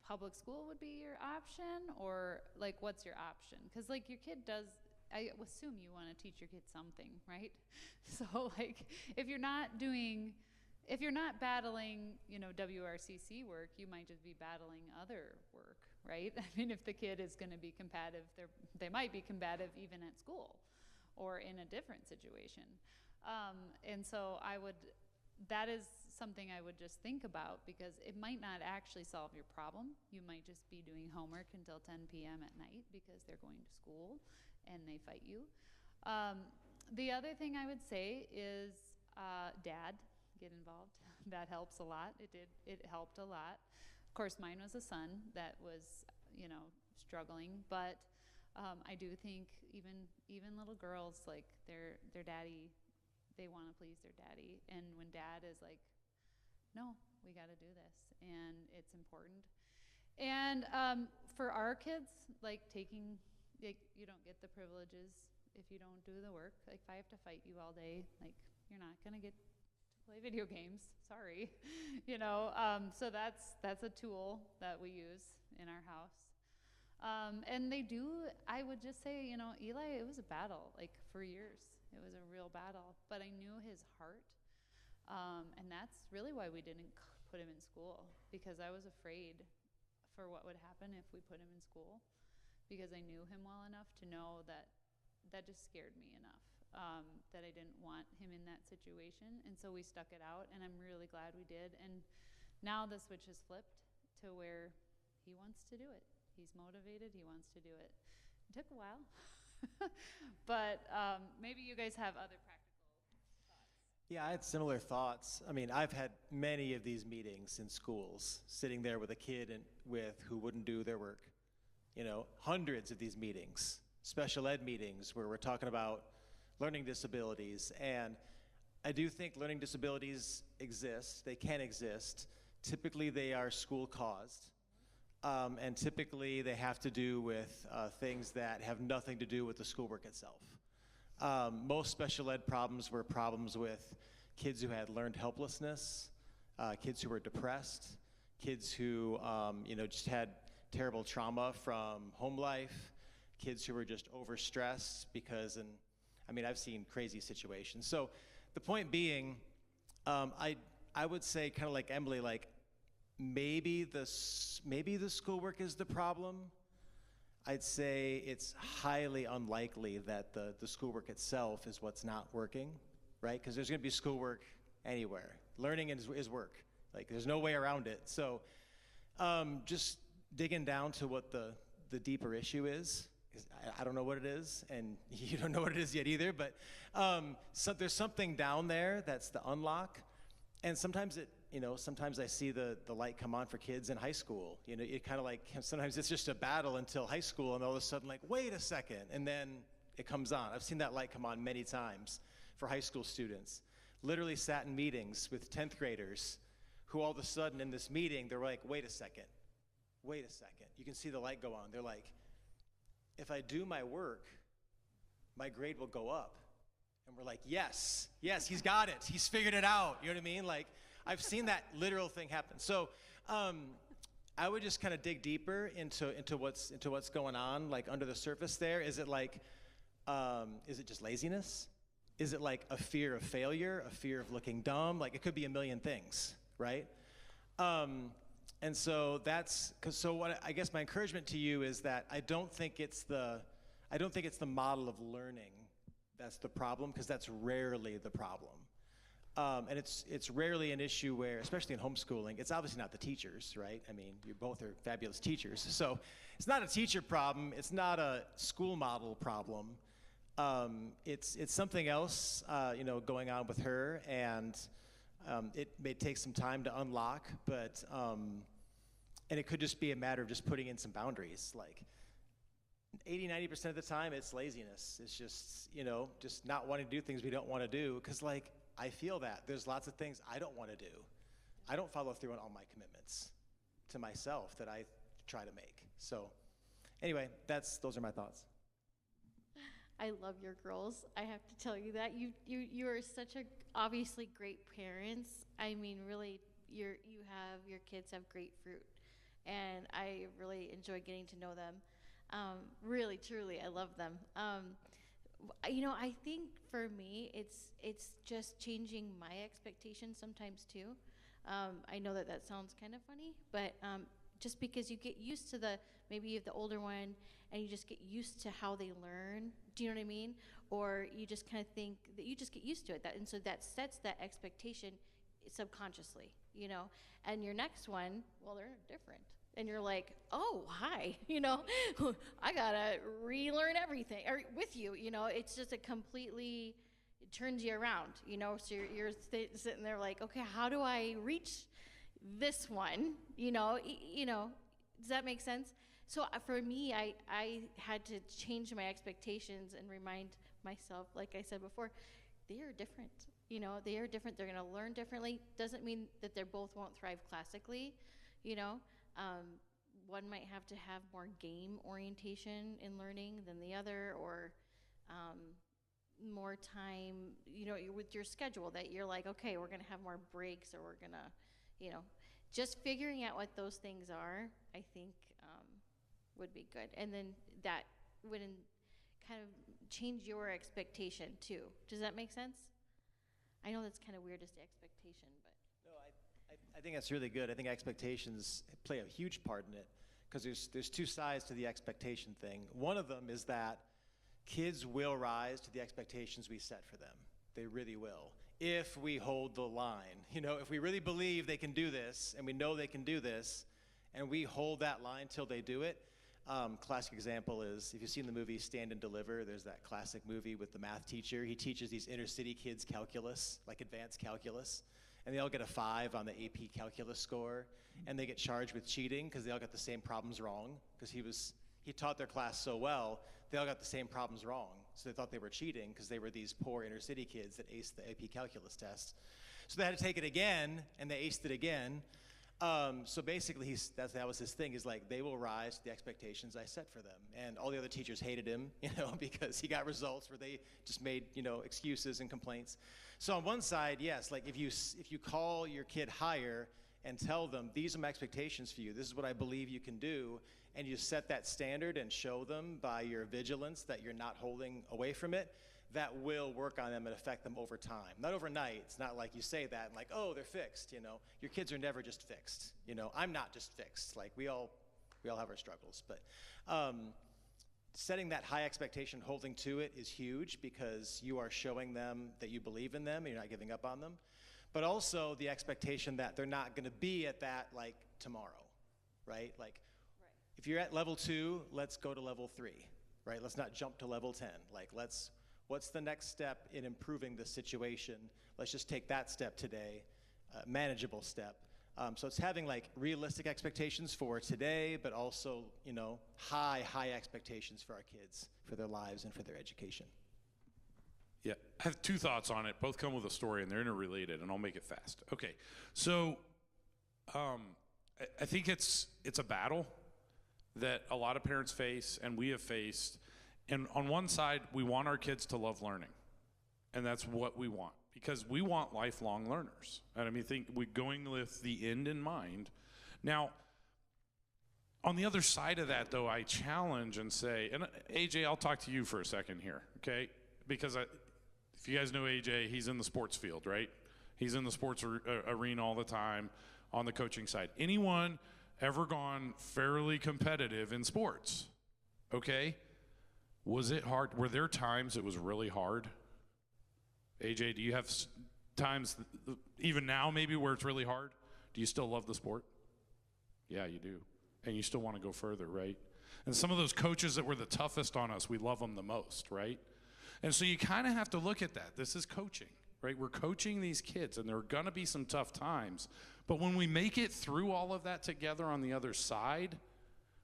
public school would be your option, or like what's your option? Because like your kid does, I assume you want to teach your kid something, right? So like if you're not battling, WRCC work, you might just be battling other work, right? I mean, if the kid is going to be combative, they might be combative even at school. or in a different situation. And so that is something I would just think about, because it might not actually solve your problem. You might just be doing homework until 10 p.m. at night because they're going to school and they fight you. The other thing I would say is dad, get involved. That helps a lot. It helped a lot. Of course, mine was a son that was, struggling, but I do think even little girls, like their daddy, they want to please their daddy, and when dad is like, no, we got to do this, and it's important. And for our kids, like you don't get the privileges if you don't do the work. Like if I have to fight you all day, like you're not gonna get to play video games. Sorry, So that's a tool that we use in our house. And I would just say, Eli, it was a battle, like for years. It was a real battle, but I knew his heart. And that's really why we didn't put him in school, because I was afraid for what would happen if we put him in school, because I knew him well enough to know that just scared me enough, that I didn't want him in that situation. And so we stuck it out, and I'm really glad we did. And now the switch has flipped to where he wants to do it. He's motivated, he wants to do it. It took a while, but maybe you guys have other practical thoughts. Yeah, I had similar thoughts. I mean, I've had many of these meetings in schools, sitting there with a kid who wouldn't do their work. Hundreds of these meetings, special ed meetings where we're talking about learning disabilities. And I do think learning disabilities exist. They can exist. Typically, they are school caused. And typically, they have to do with things that have nothing to do with the schoolwork itself. Most special ed problems were problems with kids who had learned helplessness, kids who were depressed, kids who just had terrible trauma from home life, kids who were just overstressed because, I've seen crazy situations. So the point being, I would say, kind of like Emily, like maybe the schoolwork is the problem. I'd say it's highly unlikely that the schoolwork itself is what's not working, right? Because there's going to be schoolwork anywhere. Learning is work. Like there's no way around it. So just digging down to what the deeper issue is, because I don't know what it is, and you don't know what it is yet either, but so there's something down there that's the unlock. And sometimes sometimes I see the light come on for kids in high school. It kind of like, sometimes it's just a battle until high school, and all of a sudden like, wait a second, and then it comes on. I've seen that light come on many times for high school students. Literally sat in meetings with 10th graders who all of a sudden in this meeting, they're like, wait a second. You can see the light go on. They're like, if I do my work, my grade will go up. And we're like, yes, he's got it. He's figured it out. You know what I mean? Like, I've seen that literal thing happen. So I would just kind of dig deeper into what's going on, like under the surface there. Is it like, is it just laziness? Is it like a fear of failure, a fear of looking dumb? Like it could be a million things, right? And so what I guess my encouragement to you is that I don't think it's the model of learning that's the problem, because that's rarely the problem. And it's rarely an issue where, especially in homeschooling, it's obviously not the teachers, right? I mean, you both are fabulous teachers. So it's not a teacher problem. It's not a school model problem. It's something else, going on with her, and it may take some time to unlock, but and it could just be a matter of just putting in some boundaries. Like 80-90% of the time, it's laziness. It's just just not wanting to do things we don't want to do, because like I feel that there's lots of things I don't want to do. I don't follow through on all my commitments to myself that I try to make. So anyway, those are my thoughts. I love your girls. I have to tell you that you are such a obviously great parents. I mean, really, your kids have great fruit, and I really enjoy getting to know them. Really, truly, I love them. I think for me, it's just changing my expectations sometimes too. I know that sounds kind of funny, but just because you get used to maybe you have the older one, and you just get used to how they learn. Do you know what I mean? or you just kind of think that you just get used to it. And so that sets that expectation subconsciously, you know. And your next one, well, they're different. And you're like, oh, hi, you know, I gotta relearn everything or with you, you know. It's just it turns you around, you know. So you're sitting there like, okay, how do I reach this one, you know? Does that make sense? So for me, I had to change my expectations and remind myself, like I said before, they are different. You know, they are different. They're going to learn differently. Doesn't mean that they both won't thrive classically, you know. One might have to have more game orientation in learning than the other, or more time, you know, with your schedule that you're like, okay, we're going to have more breaks, or we're going to, you know, just figuring out what those things are, I think would be good. And then that would kind of change your expectation too. Does that make sense? I know that's kind of weird as the expectation, but. No, I think that's really good. I think expectations play a huge part in it, because there's two sides to the expectation thing. One of them is that kids will rise to the expectations we set for them. They really will. If we hold the line, you know, if we really believe they can do this, and we know they can do this, and we hold that line till they do it. Classic example is, if you've seen the movie Stand and Deliver, there's that classic movie with the math teacher. He teaches these inner city kids calculus, like advanced calculus, and they all get a 5 on the AP calculus score, and they get charged with cheating because they all got the same problems wrong, because he taught their class so well, they all got the same problems wrong. So they thought they were cheating because they were these poor inner city kids that aced the AP calculus test. So they had to take it again, and they aced it again. So basically, that was his thing, is like, they will rise to the expectations I set for them. And all the other teachers hated him, you know, because he got results where they just made, you know, excuses and complaints. So on one side, yes, like if you call your kid higher and tell them, these are my expectations for you, this is what I believe you can do, and you set that standard and show them by your vigilance that you're not holding away from it, that will work on them and affect them over time. Not overnight. It's not like you say that and like, oh, they're fixed, you know. Your kids are never just fixed, you know. I'm not just fixed. Like, we all have our struggles. But setting that high expectation, holding to it, is huge, because you are showing them that you believe in them and you're not giving up on them. But also the expectation that they're not going to be at that, like, tomorrow, right? Like, if you're at level 2, let's go to level 3, right? Let's not jump to level 10. Like, what's the next step in improving the situation? Let's just take that step today, manageable step. So it's having like realistic expectations for today, but also, you know, high expectations for our kids, for their lives and for their education. Yeah, I have 2 thoughts on it. Both come with a story, and they're interrelated, and I'll make it fast. Okay, so I think it's a battle that a lot of parents face, and we have faced. And on one side, we want our kids to love learning, and that's what we want, because we want lifelong learners. And I mean, we're going with the end in mind. Now, on the other side of that, though, I challenge and say, and AJ, I'll talk to you for a second here, okay? Because if you guys know AJ, he's in the sports field, right? He's in the sports arena all the time on the coaching side. Anyone ever gone fairly competitive in sports, okay? Was it hard? Were there times it was really hard? AJ, do you have times, even now maybe, where it's really hard? Do you still love the sport? Yeah, you do. And you still want to go further, right? And some of those coaches that were the toughest on us, we love them the most, right? And so you kind of have to look at that. This is coaching, right? We're coaching these kids, and there are going to be some tough times. But when we make it through all of that together on the other side,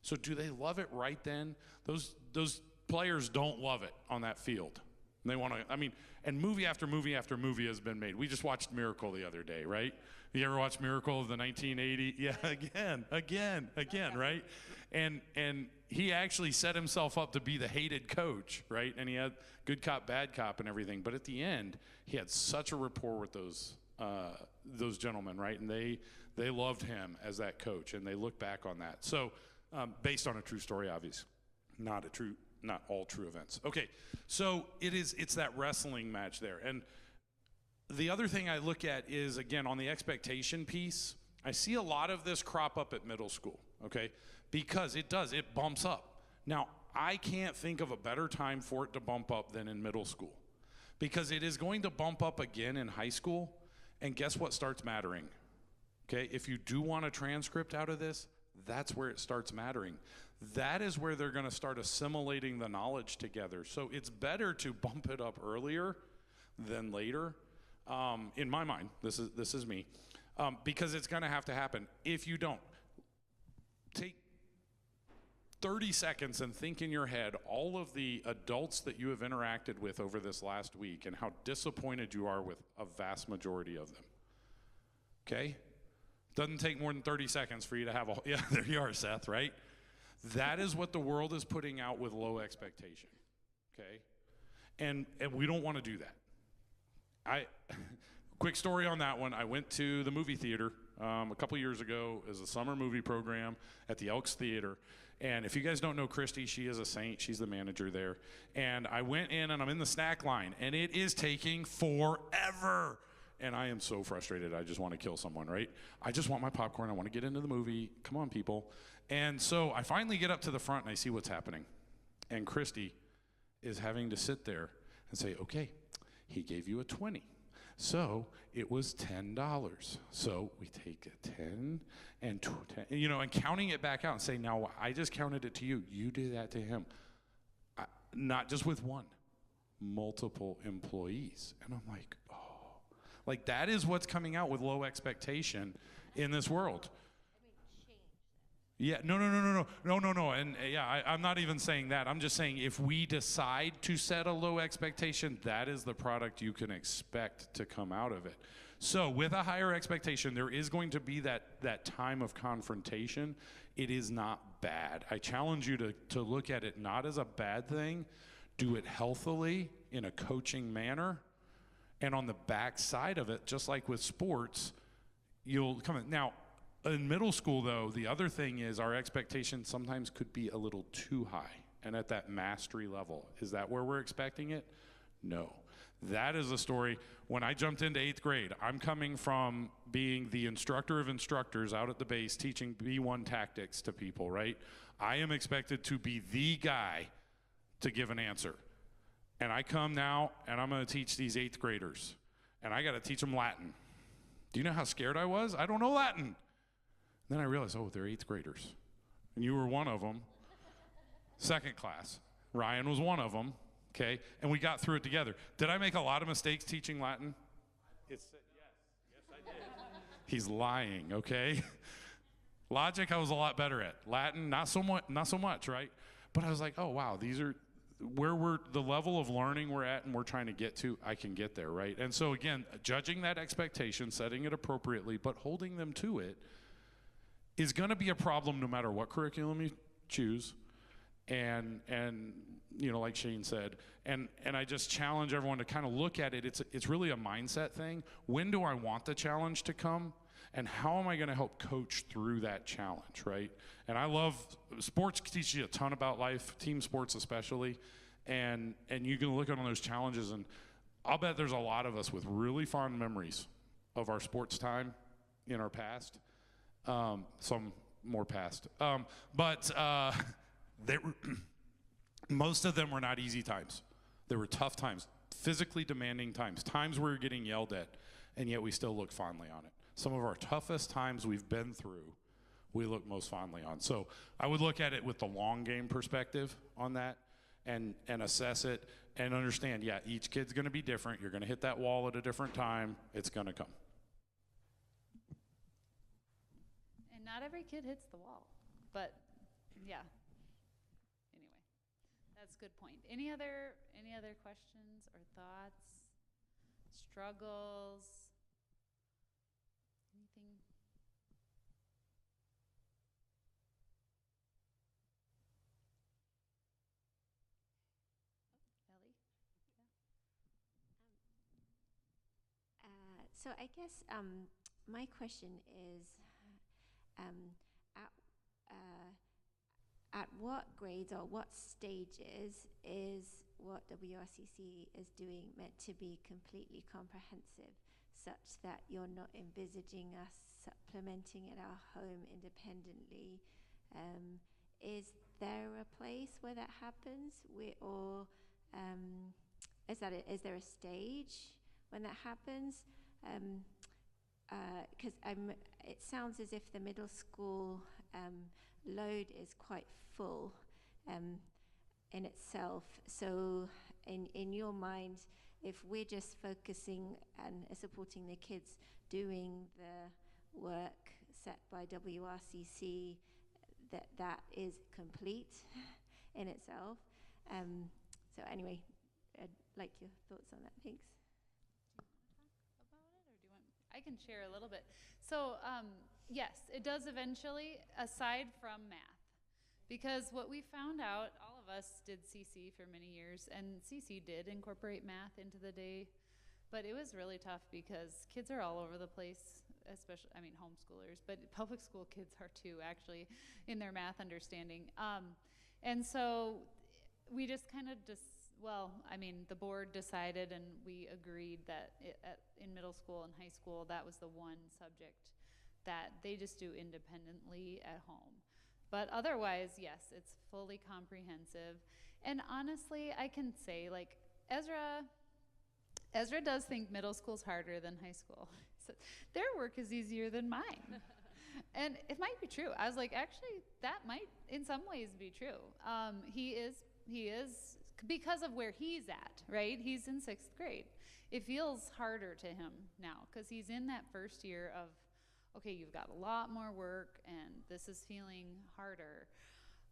so do they love it right then? Those players don't love it on that field. They want to, I mean, and movie after movie after movie has been made. We just watched Miracle the other day, right? You ever watch Miracle of the 1980? Yeah, again, right? And he actually set himself up to be the hated coach, right? And he had good cop, bad cop and everything. But at the end, he had such a rapport with those gentlemen, right? And they loved him as that coach, and they look back on that. So based on a true story, obviously, not all true events. Okay, so it's that wrestling match there. And the other thing I look at is, again, on the expectation piece, I see a lot of this crop up at middle school, okay? Because it bumps up. Now, I can't think of a better time for it to bump up than in middle school, because it is going to bump up again in high school. And guess what starts mattering? Okay, if you do want a transcript out of this, that's where it starts mattering. That is where they're going to start assimilating the knowledge together. So it's better to bump it up earlier than later. In my mind, this is me, because it's going to have to happen. If you don't, take 30 seconds and think in your head all of the adults that you have interacted with over this last week and how disappointed you are with a vast majority of them. Okay? Doesn't take more than 30 seconds for you to have a, yeah, there you are, Seth, right? That is what the world is putting out with low expectation. Okay? And we don't want to do that. Quick story on that one. I went to the movie theater a couple years ago as a summer movie program at the Elks Theater. And if you guys don't know Christy, she is a saint. She's the manager there. And I went in and I'm in the snack line and it is taking forever. And I am so frustrated. I just want to kill someone, right? I just want my popcorn. I want to get into the movie. Come on, people. And so I finally get up to the front and I see what's happening. And Christy is having to sit there and say, okay, he gave you a 20. So it was $10. So we take a 10 and 10, you know, and counting it back out and say, now I just counted it to you. You did that to him. Not just with one, multiple employees. And I'm like, oh, like that is what's coming out with low expectation in this world. Yeah, no. And yeah, I'm not even saying that. I'm just saying if we decide to set a low expectation, that is the product you can expect to come out of it. So with a higher expectation, there is going to be that time of confrontation. It is not bad. I challenge you to look at it not as a bad thing. Do it healthily in a coaching manner. And on the back side of it, just like with sports, you'll come in. Now, in middle school, though, the other thing is our expectations sometimes could be a little too high and at that mastery level. Is that where we're expecting it? No. That is a story. When I jumped into 8th grade, I'm coming from being the instructor of instructors out at the base teaching B1 tactics to people, right? I am expected to be the guy to give an answer. And I come now and I'm going to teach these 8th graders. And I got to teach them Latin. Do you know how scared I was? I don't know Latin. Then I realized, oh, they're 8th graders. And you were one of them. Second class. Ryan was one of them. Okay? And we got through it together. Did I make a lot of mistakes teaching Latin? Yes, I did. He's lying, okay? Logic I was a lot better at. Latin, not so much, right? But I was like, oh, wow, these are where the level of learning we're at and we're trying to get to, I can get there, right? And so again, judging that expectation, setting it appropriately, but holding them to it is going to be a problem no matter what curriculum you choose. And you know, like Shane said, and I just challenge everyone to kind of look at it. It's really a mindset thing. When do I want the challenge to come? And how am I going to help coach through that challenge, right? And I love sports, teach you a ton about life, team sports especially, and you can look at those challenges, and I'll bet there's a lot of us with really fond memories of our sports time in our past, some more past, but most of them were not easy times. They were tough times, physically demanding times, times where you're getting yelled at, and yet we still look fondly on it. Some of our toughest times we've been through, we look most fondly on. So I would look at it with the long game perspective on that and assess it and understand, yeah, each kid's going to be different. You're going to hit that wall at a different time. It's going to come. And not every kid hits the wall, but yeah. Anyway, that's a good point. Any other questions or thoughts, struggles? Anything? Ellie? So I guess my question is, at what grades or what stages is what WRCC is doing meant to be completely comprehensive, such that you're not envisaging us supplementing at our home independently? Is there a place where that happens, or is there a stage when that happens? Because it sounds as if the middle school load is quite full in itself. So in your mind, if we're just focusing and supporting the kids doing the work set by WRCC, that is complete in itself. So anyway, I'd like your thoughts on that. Thanks. I can share a little bit. So yes, it does eventually, aside from math, because what we found out, all of us did CC for many years, and CC did incorporate math into the day, but it was really tough because kids are all over the place, especially, I mean, homeschoolers, but public school kids are too, actually, in their math understanding. And so we just kind of the board decided and we agreed that in middle school and high school, that was the one subject that they just do independently at home. But otherwise, yes, it's fully comprehensive. And honestly, I can say, like, Ezra does think middle school's harder than high school. So their work is easier than mine. And it might be true. I was like, actually, that might in some ways be true. He is, because of where he's at, right? He's in 6th grade. It feels harder to him now because he's in that first year of, okay, you've got a lot more work and this is feeling harder.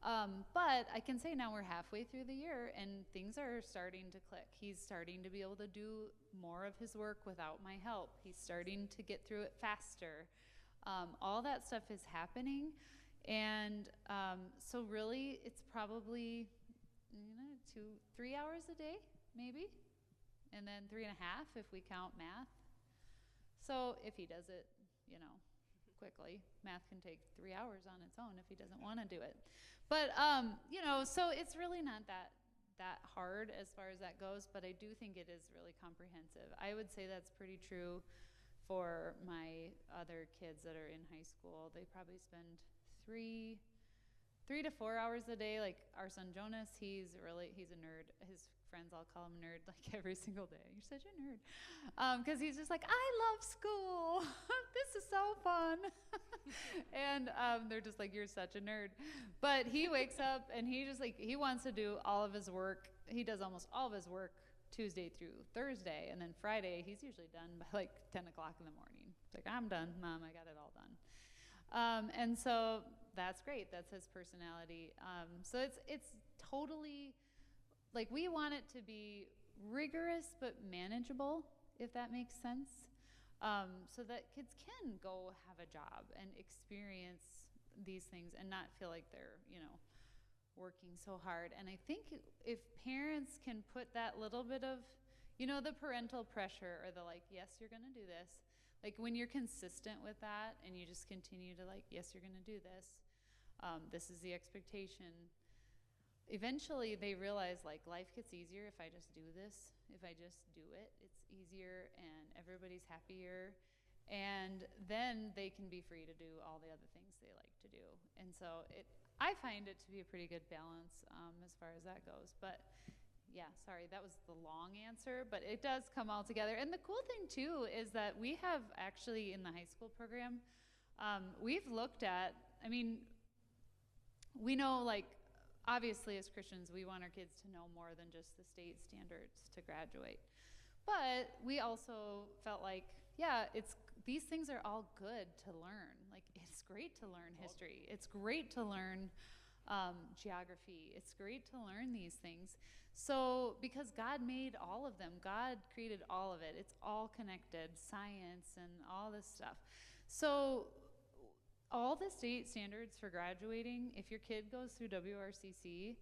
But I can say now we're halfway through the year and things are starting to click. He's starting to be able to do more of his work without my help. He's starting to get through it faster. All that stuff is happening. And so really it's probably 3 hours a day, maybe, and then 3.5 if we count math. So if he does it, quickly, math can take 3 hours on its own if he doesn't want to do it. But so it's really not that hard as far as that goes, but I do think it is really comprehensive. I would say that's pretty true for my other kids that are in high school. They probably spend 3 to 4 hours a day. Like our son Jonas, he's a nerd. His friends all call him a nerd like every single day. You're such a nerd. Because he's just like, I love school. This is so fun. And they're just like, you're such a nerd. But he wakes up and he wants to do all of his work. He does almost all of his work Tuesday through Thursday. And then Friday, he's usually done by like 10 o'clock in the morning. It's like, I'm done, Mom, I got it all done. And so that's great. That's his personality. So it's totally, like, we want it to be rigorous but manageable, if that makes sense, so that kids can go have a job and experience these things and not feel like they're, working so hard. And I think if parents can put that little bit of, the parental pressure or the like, yes, you're going to do this. Like when you're consistent with that and you just continue to like, yes, you're going to do this. This is the expectation. Eventually they realize like life gets easier if I just do this. If I just do it, it's easier and everybody's happier. And then they can be free to do all the other things they like to do. And so I find it to be a pretty good balance as far as that goes. But yeah, sorry, that was the long answer, but it does come all together. And the cool thing too is that we have actually in the high school program, we've looked at, we know like, obviously as Christians, we want our kids to know more than just the state standards to graduate. But we also felt like, yeah, these things are all good to learn. Like it's great to learn history. It's great to learn geography. It's great to learn these things. So because God made all of them, God created all of it. It's all connected, science and all this stuff. So all the state standards for graduating, if your kid goes through WRCC,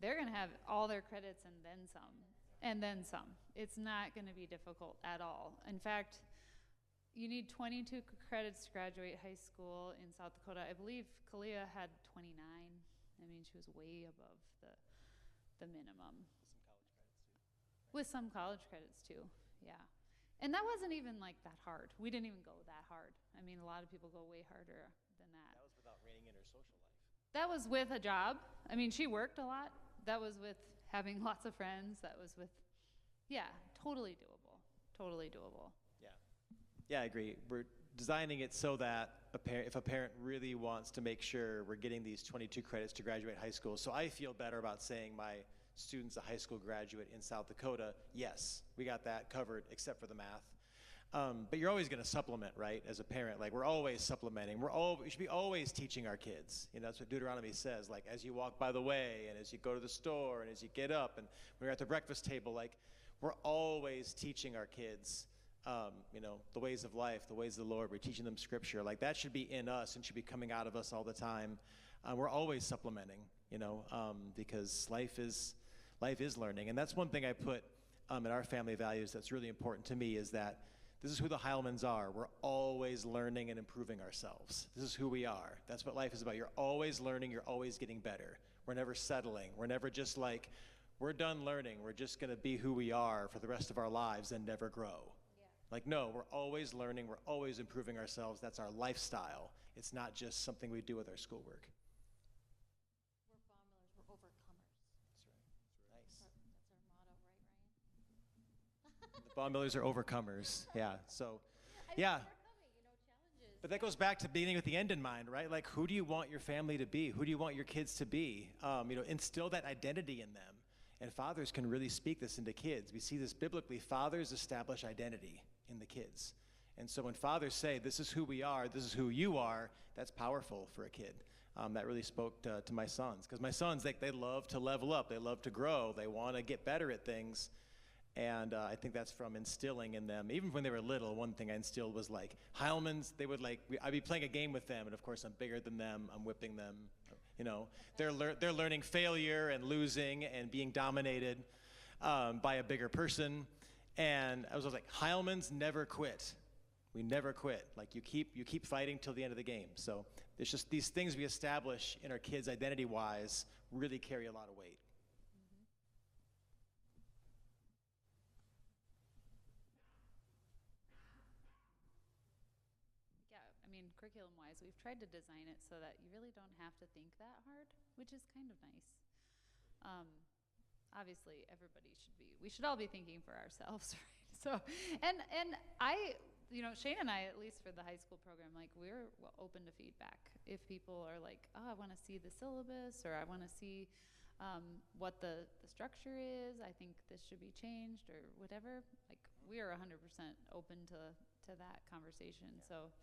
they're going to have all their credits and then some. And then some. It's not going to be difficult at all. In fact, you need 22 credits to graduate high school in South Dakota. I believe Kalia had 29. She was way above the minimum. With some college credits too, yeah. And that wasn't even like that hard. We didn't even go that hard. A lot of people go way harder than that. That was without reining in her social life. that was with a job. I mean, she worked a lot. That was with having lots of friends. That was with, yeah, totally doable. Totally doable. Yeah. Yeah, I agree. We're designing it so that if a parent really wants to make sure we're getting these 22 credits to graduate high school, so I feel better about saying my student's a high school graduate in South Dakota, yes, we got that covered except for the math. But you're always going to supplement, right, as a parent. Like, we're always supplementing. We should be always teaching our kids. You know, that's what Deuteronomy says. Like, as you walk by the way, and as you go to the store, and as you get up, and when you're at the breakfast table, like, we're always teaching our kids, you know, the ways of life, the ways of the Lord. We're teaching them Scripture. Like, that should be in us and should be coming out of us all the time. We're always supplementing, you know, because life is learning. And that's one thing I put in our family values that's really important to me, is that this is who the Heilmans are. We're always learning and improving ourselves. This is who we are. That's what life is about. You're always learning. You're always getting better. We're never settling. We're never just like, we're done learning. We're just going to be who we are for the rest of our lives and never grow. Yeah. Like, no, we're always learning. We're always improving ourselves. That's our lifestyle. It's not just something we do with our schoolwork. We're bombers. We're overcomers. That's right. Nice. That's our motto, right, Ryan? The bomb millers are overcomers. Yeah. So, yeah. But that goes back to beginning with the end in mind, right? Like, who do you want your family to be? Who do you want your kids to be? You know, instill that identity in them. And fathers can really speak this into kids. We see this biblically. Fathers establish identity in the kids. And so when fathers say, this is who we are, this is who you are, that's powerful for a kid. That really spoke to my sons. Because my sons, they love to level up. They love to grow. They want to get better at things. And I think that's from instilling in them. Even when they were little, one thing I instilled was like, Heilmans, they would like, I'd be playing a game with them, and of course I'm bigger than them, I'm whipping them. You know, they're learning failure and losing and being dominated by a bigger person. And I was like, Heilmans never quit. We never quit. Like, you keep fighting till the end of the game. So there's just these things we establish in our kids identity-wise really carry a lot of weight. Curriculum-wise, we've tried to design it so that you really don't have to think that hard, which is kind of nice. Obviously, we should all be thinking for ourselves, right? So, and I, you know, Shane and I, at least for the high school program, like, we're open to feedback. If people are like, oh, I want to see the syllabus, or I want to see what the structure is, I think this should be changed, or whatever, like, we are 100% open to that conversation. Yeah. So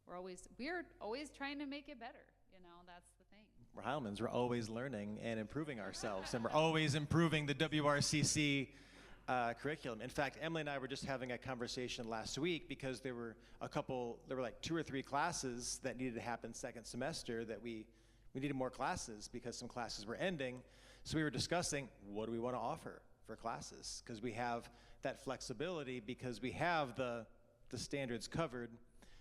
we're always trying to make it better, you know, that's the thing. We're Heilmans, we're always learning and improving ourselves, and we're always improving the WRCC curriculum. In fact, Emily and I were just having a conversation last week because there were like 2 or 3 classes that needed to happen second semester that we needed more classes because some classes were ending. So we were discussing, what do we want to offer for classes? Because we have that flexibility, because we have the standards covered.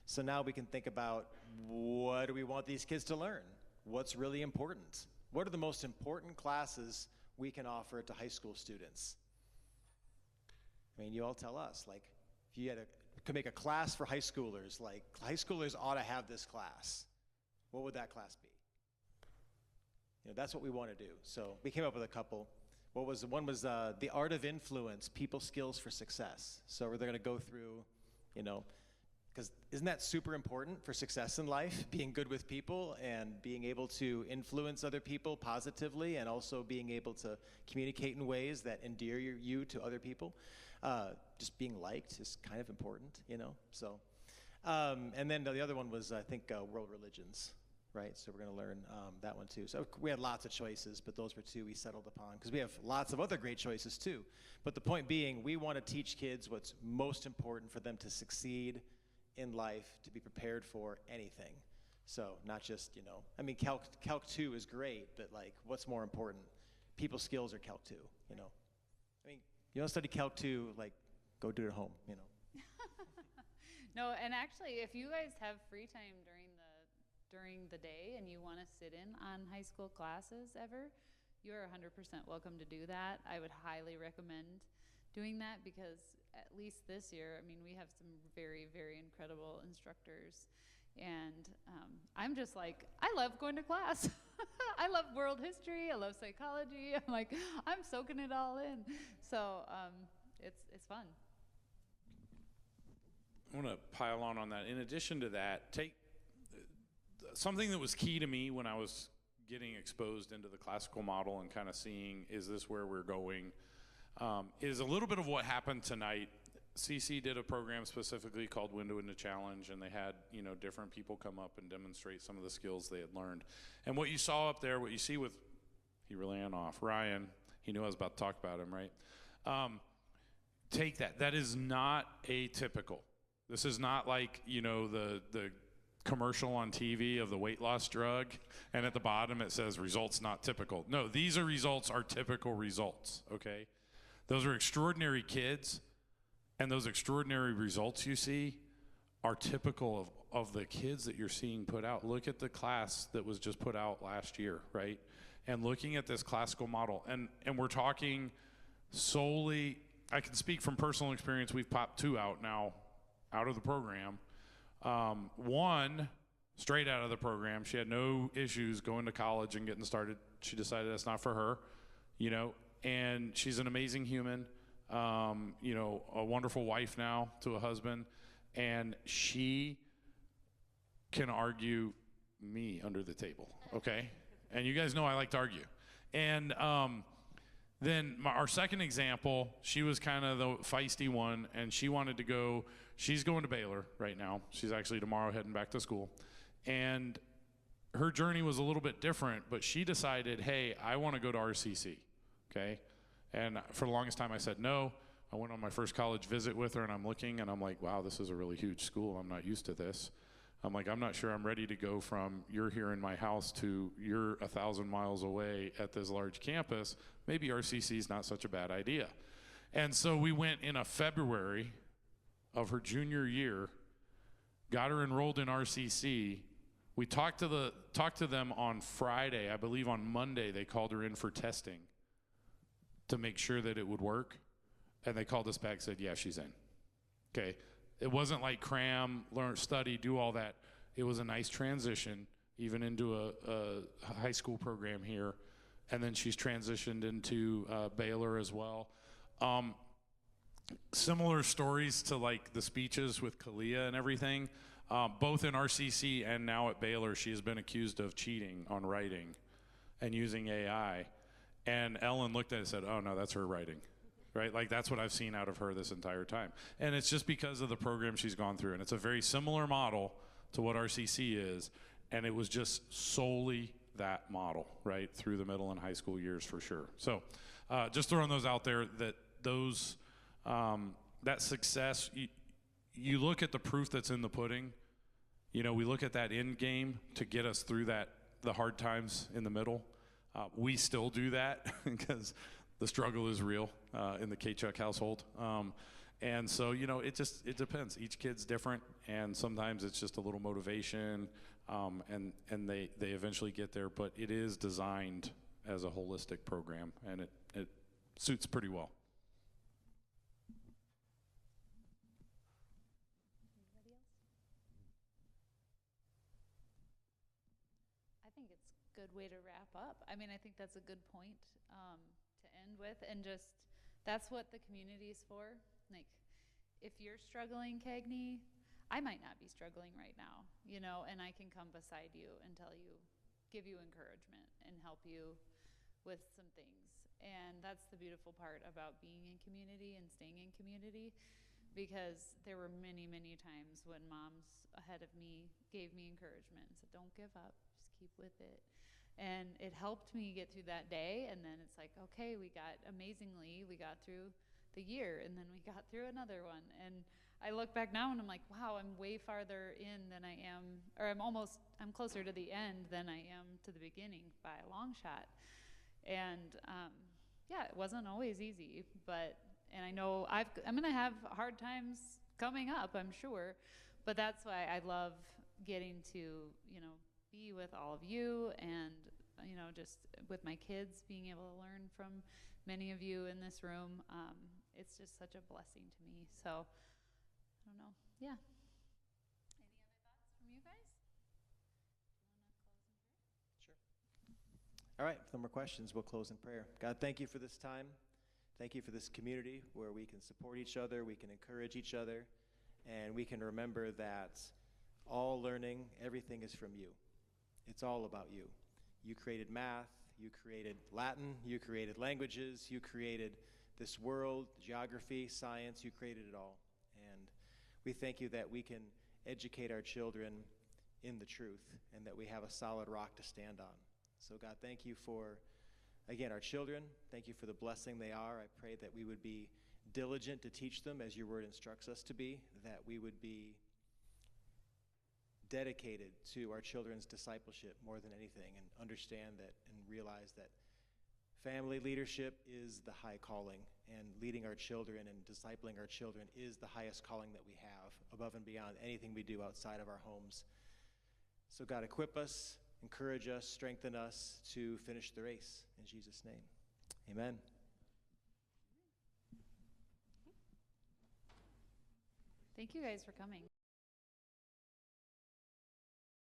So now we can think about, what do we want these kids to learn? What's really important? What are the most important classes we can offer to high school students? I mean, you all tell us, like, if you could make a class for high schoolers, like, high schoolers ought to have this class, what would that class be? You know, that's what we want to do. So we came up with a couple. One was the art of influence, people skills for success. So they're going to go through, you know, because isn't that super important for success in life? Being good with people and being able to influence other people positively, and also being able to communicate in ways that endear you to other people. Just being liked is kind of important, you know? So, and then the other one was, I think, world religions, right? So we're going to learn that one too. So we had lots of choices, but those were 2 we settled upon, because we have lots of other great choices too. But the point being, we want to teach kids what's most important for them to succeed in life, to be prepared for anything. So not just, you know, I mean, Calc 2 is great, but like, what's more important? People skills or Calc 2, you know? I mean, you don't study Calc 2, like, go do it at home, you know? No, and actually, if you guys have free time during the day and you want to sit in on high school classes ever, you're 100% welcome to do that. I would highly recommend doing that, because at least this year, I mean, we have some very, very incredible instructors. And I'm just like, I love going to class. I love world history. I love psychology. I'm like, I'm soaking it all in. So it's fun. I want to pile on that. In addition to that, take something that was key to me when I was getting exposed into the classical model and kind of seeing, is this where we're going, is a little bit of what happened tonight. CC did a program specifically called Window into Challenge, and they had, you know, different people come up and demonstrate some of the skills they had learned. And what you saw up there, what you see with, he ran off, Ryan, he knew I was about to talk about him, right? Take that. That is not atypical. This is not like, you know, the commercial on TV of the weight loss drug, and at the bottom it says results not typical. No, these are typical results, okay? Those are extraordinary kids, and those extraordinary results you see are typical of the kids that you're seeing put out. Look at the class that was just put out last year, right? And looking at this classical model, and we're talking solely, I can speak from personal experience, we've popped 2 out now, out of the program. One, straight out of the program, she had no issues going to college and getting started. She decided that's not for her, you know, and she's an amazing human, you know, a wonderful wife now to a husband, and she can argue me under the table, okay? And you guys know I like to argue. And then our second example, she was kind of the feisty one, and she wanted to go, she's going to Baylor right now. She's actually tomorrow heading back to school. And her journey was a little bit different, but she decided, hey, I want to go to RCC, okay? And for the longest time I said no. I went on my first college visit with her, and I'm looking, and I'm like, wow, this is a really huge school. I'm not used to this. I'm like, I'm not sure I'm ready to go from you're here in my house to you're 1,000 miles away at this large campus. Maybe RCC is not such a bad idea. And so we went in a February of her junior year, got her enrolled in RCC. We talked to them on Friday. I believe on Monday they called her in for testing to make sure that it would work. And they called us back and said, yeah, she's in. Okay. It wasn't like cram, learn, study, do all that. It was a nice transition, even into a high school program here. And then she's transitioned into Baylor as well. Similar stories to like the speeches with Kalia and everything. Both in RCC and now at Baylor, she has been accused of cheating on writing and using AI. And Ellen looked at it and said, oh no, that's her writing. Right? Like that's what I've seen out of her this entire time. And it's just because of the program she's gone through. And it's a very similar model to what RCC is. And it was just solely that model, right? Through the middle and high school years for sure. So just throwing those out there that those, that success, you look at the proof that's in the pudding. You know, we look at that end game to get us through that, the hard times in the middle. We still do that because the struggle is real in the K-Chuck household. And so, you know, it depends. Each kid's different, and sometimes it's just a little motivation, and they eventually get there. But it is designed as a holistic program, and it suits pretty well. I think it's a good way to wrap up. I mean, I think that's a good point to end with, and just that's what the community is for. Like, if you're struggling, Cagney, I might not be struggling right now, you know, and I can come beside you and tell you, give you encouragement and help you with some things. And that's the beautiful part about being in community and staying in community, because there were many, many times when moms ahead of me gave me encouragement and said, don't give up, just keep with it. And it helped me get through that day. And then it's like, okay, we got through the year, and then we got through another one. And I look back now and I'm like, wow, I'm way farther in than I am, or I'm closer to the end than I am to the beginning by a long shot. And yeah, it wasn't always easy, and I know I'm gonna have hard times coming up, I'm sure, but that's why I love getting to, you know, be with all of you, and, you know, just with my kids, being able to learn from many of you in this room. it's just such a blessing to me. So, I don't know. Yeah. Any other thoughts from you guys? All right, if no more questions, we'll close in prayer. God, thank you for this time. Thank you for this community where we can support each other, we can encourage each other, and we can remember that all learning, everything is from you. It's all about you. You created math, you created Latin, you created languages, you created this world, geography, science, you created it all. And we thank you that we can educate our children in the truth and that we have a solid rock to stand on. So God, thank you for, again, our children. Thank you for the blessing they are. I pray that we would be diligent to teach them as your word instructs us to be, that we would be dedicated to our children's discipleship more than anything, and understand that and realize that family leadership is the high calling, and leading our children and discipling our children is the highest calling that we have, above and beyond anything we do outside of our homes. So God, equip us, encourage us, strengthen us to finish the race. In Jesus' name, amen. Thank you guys for coming.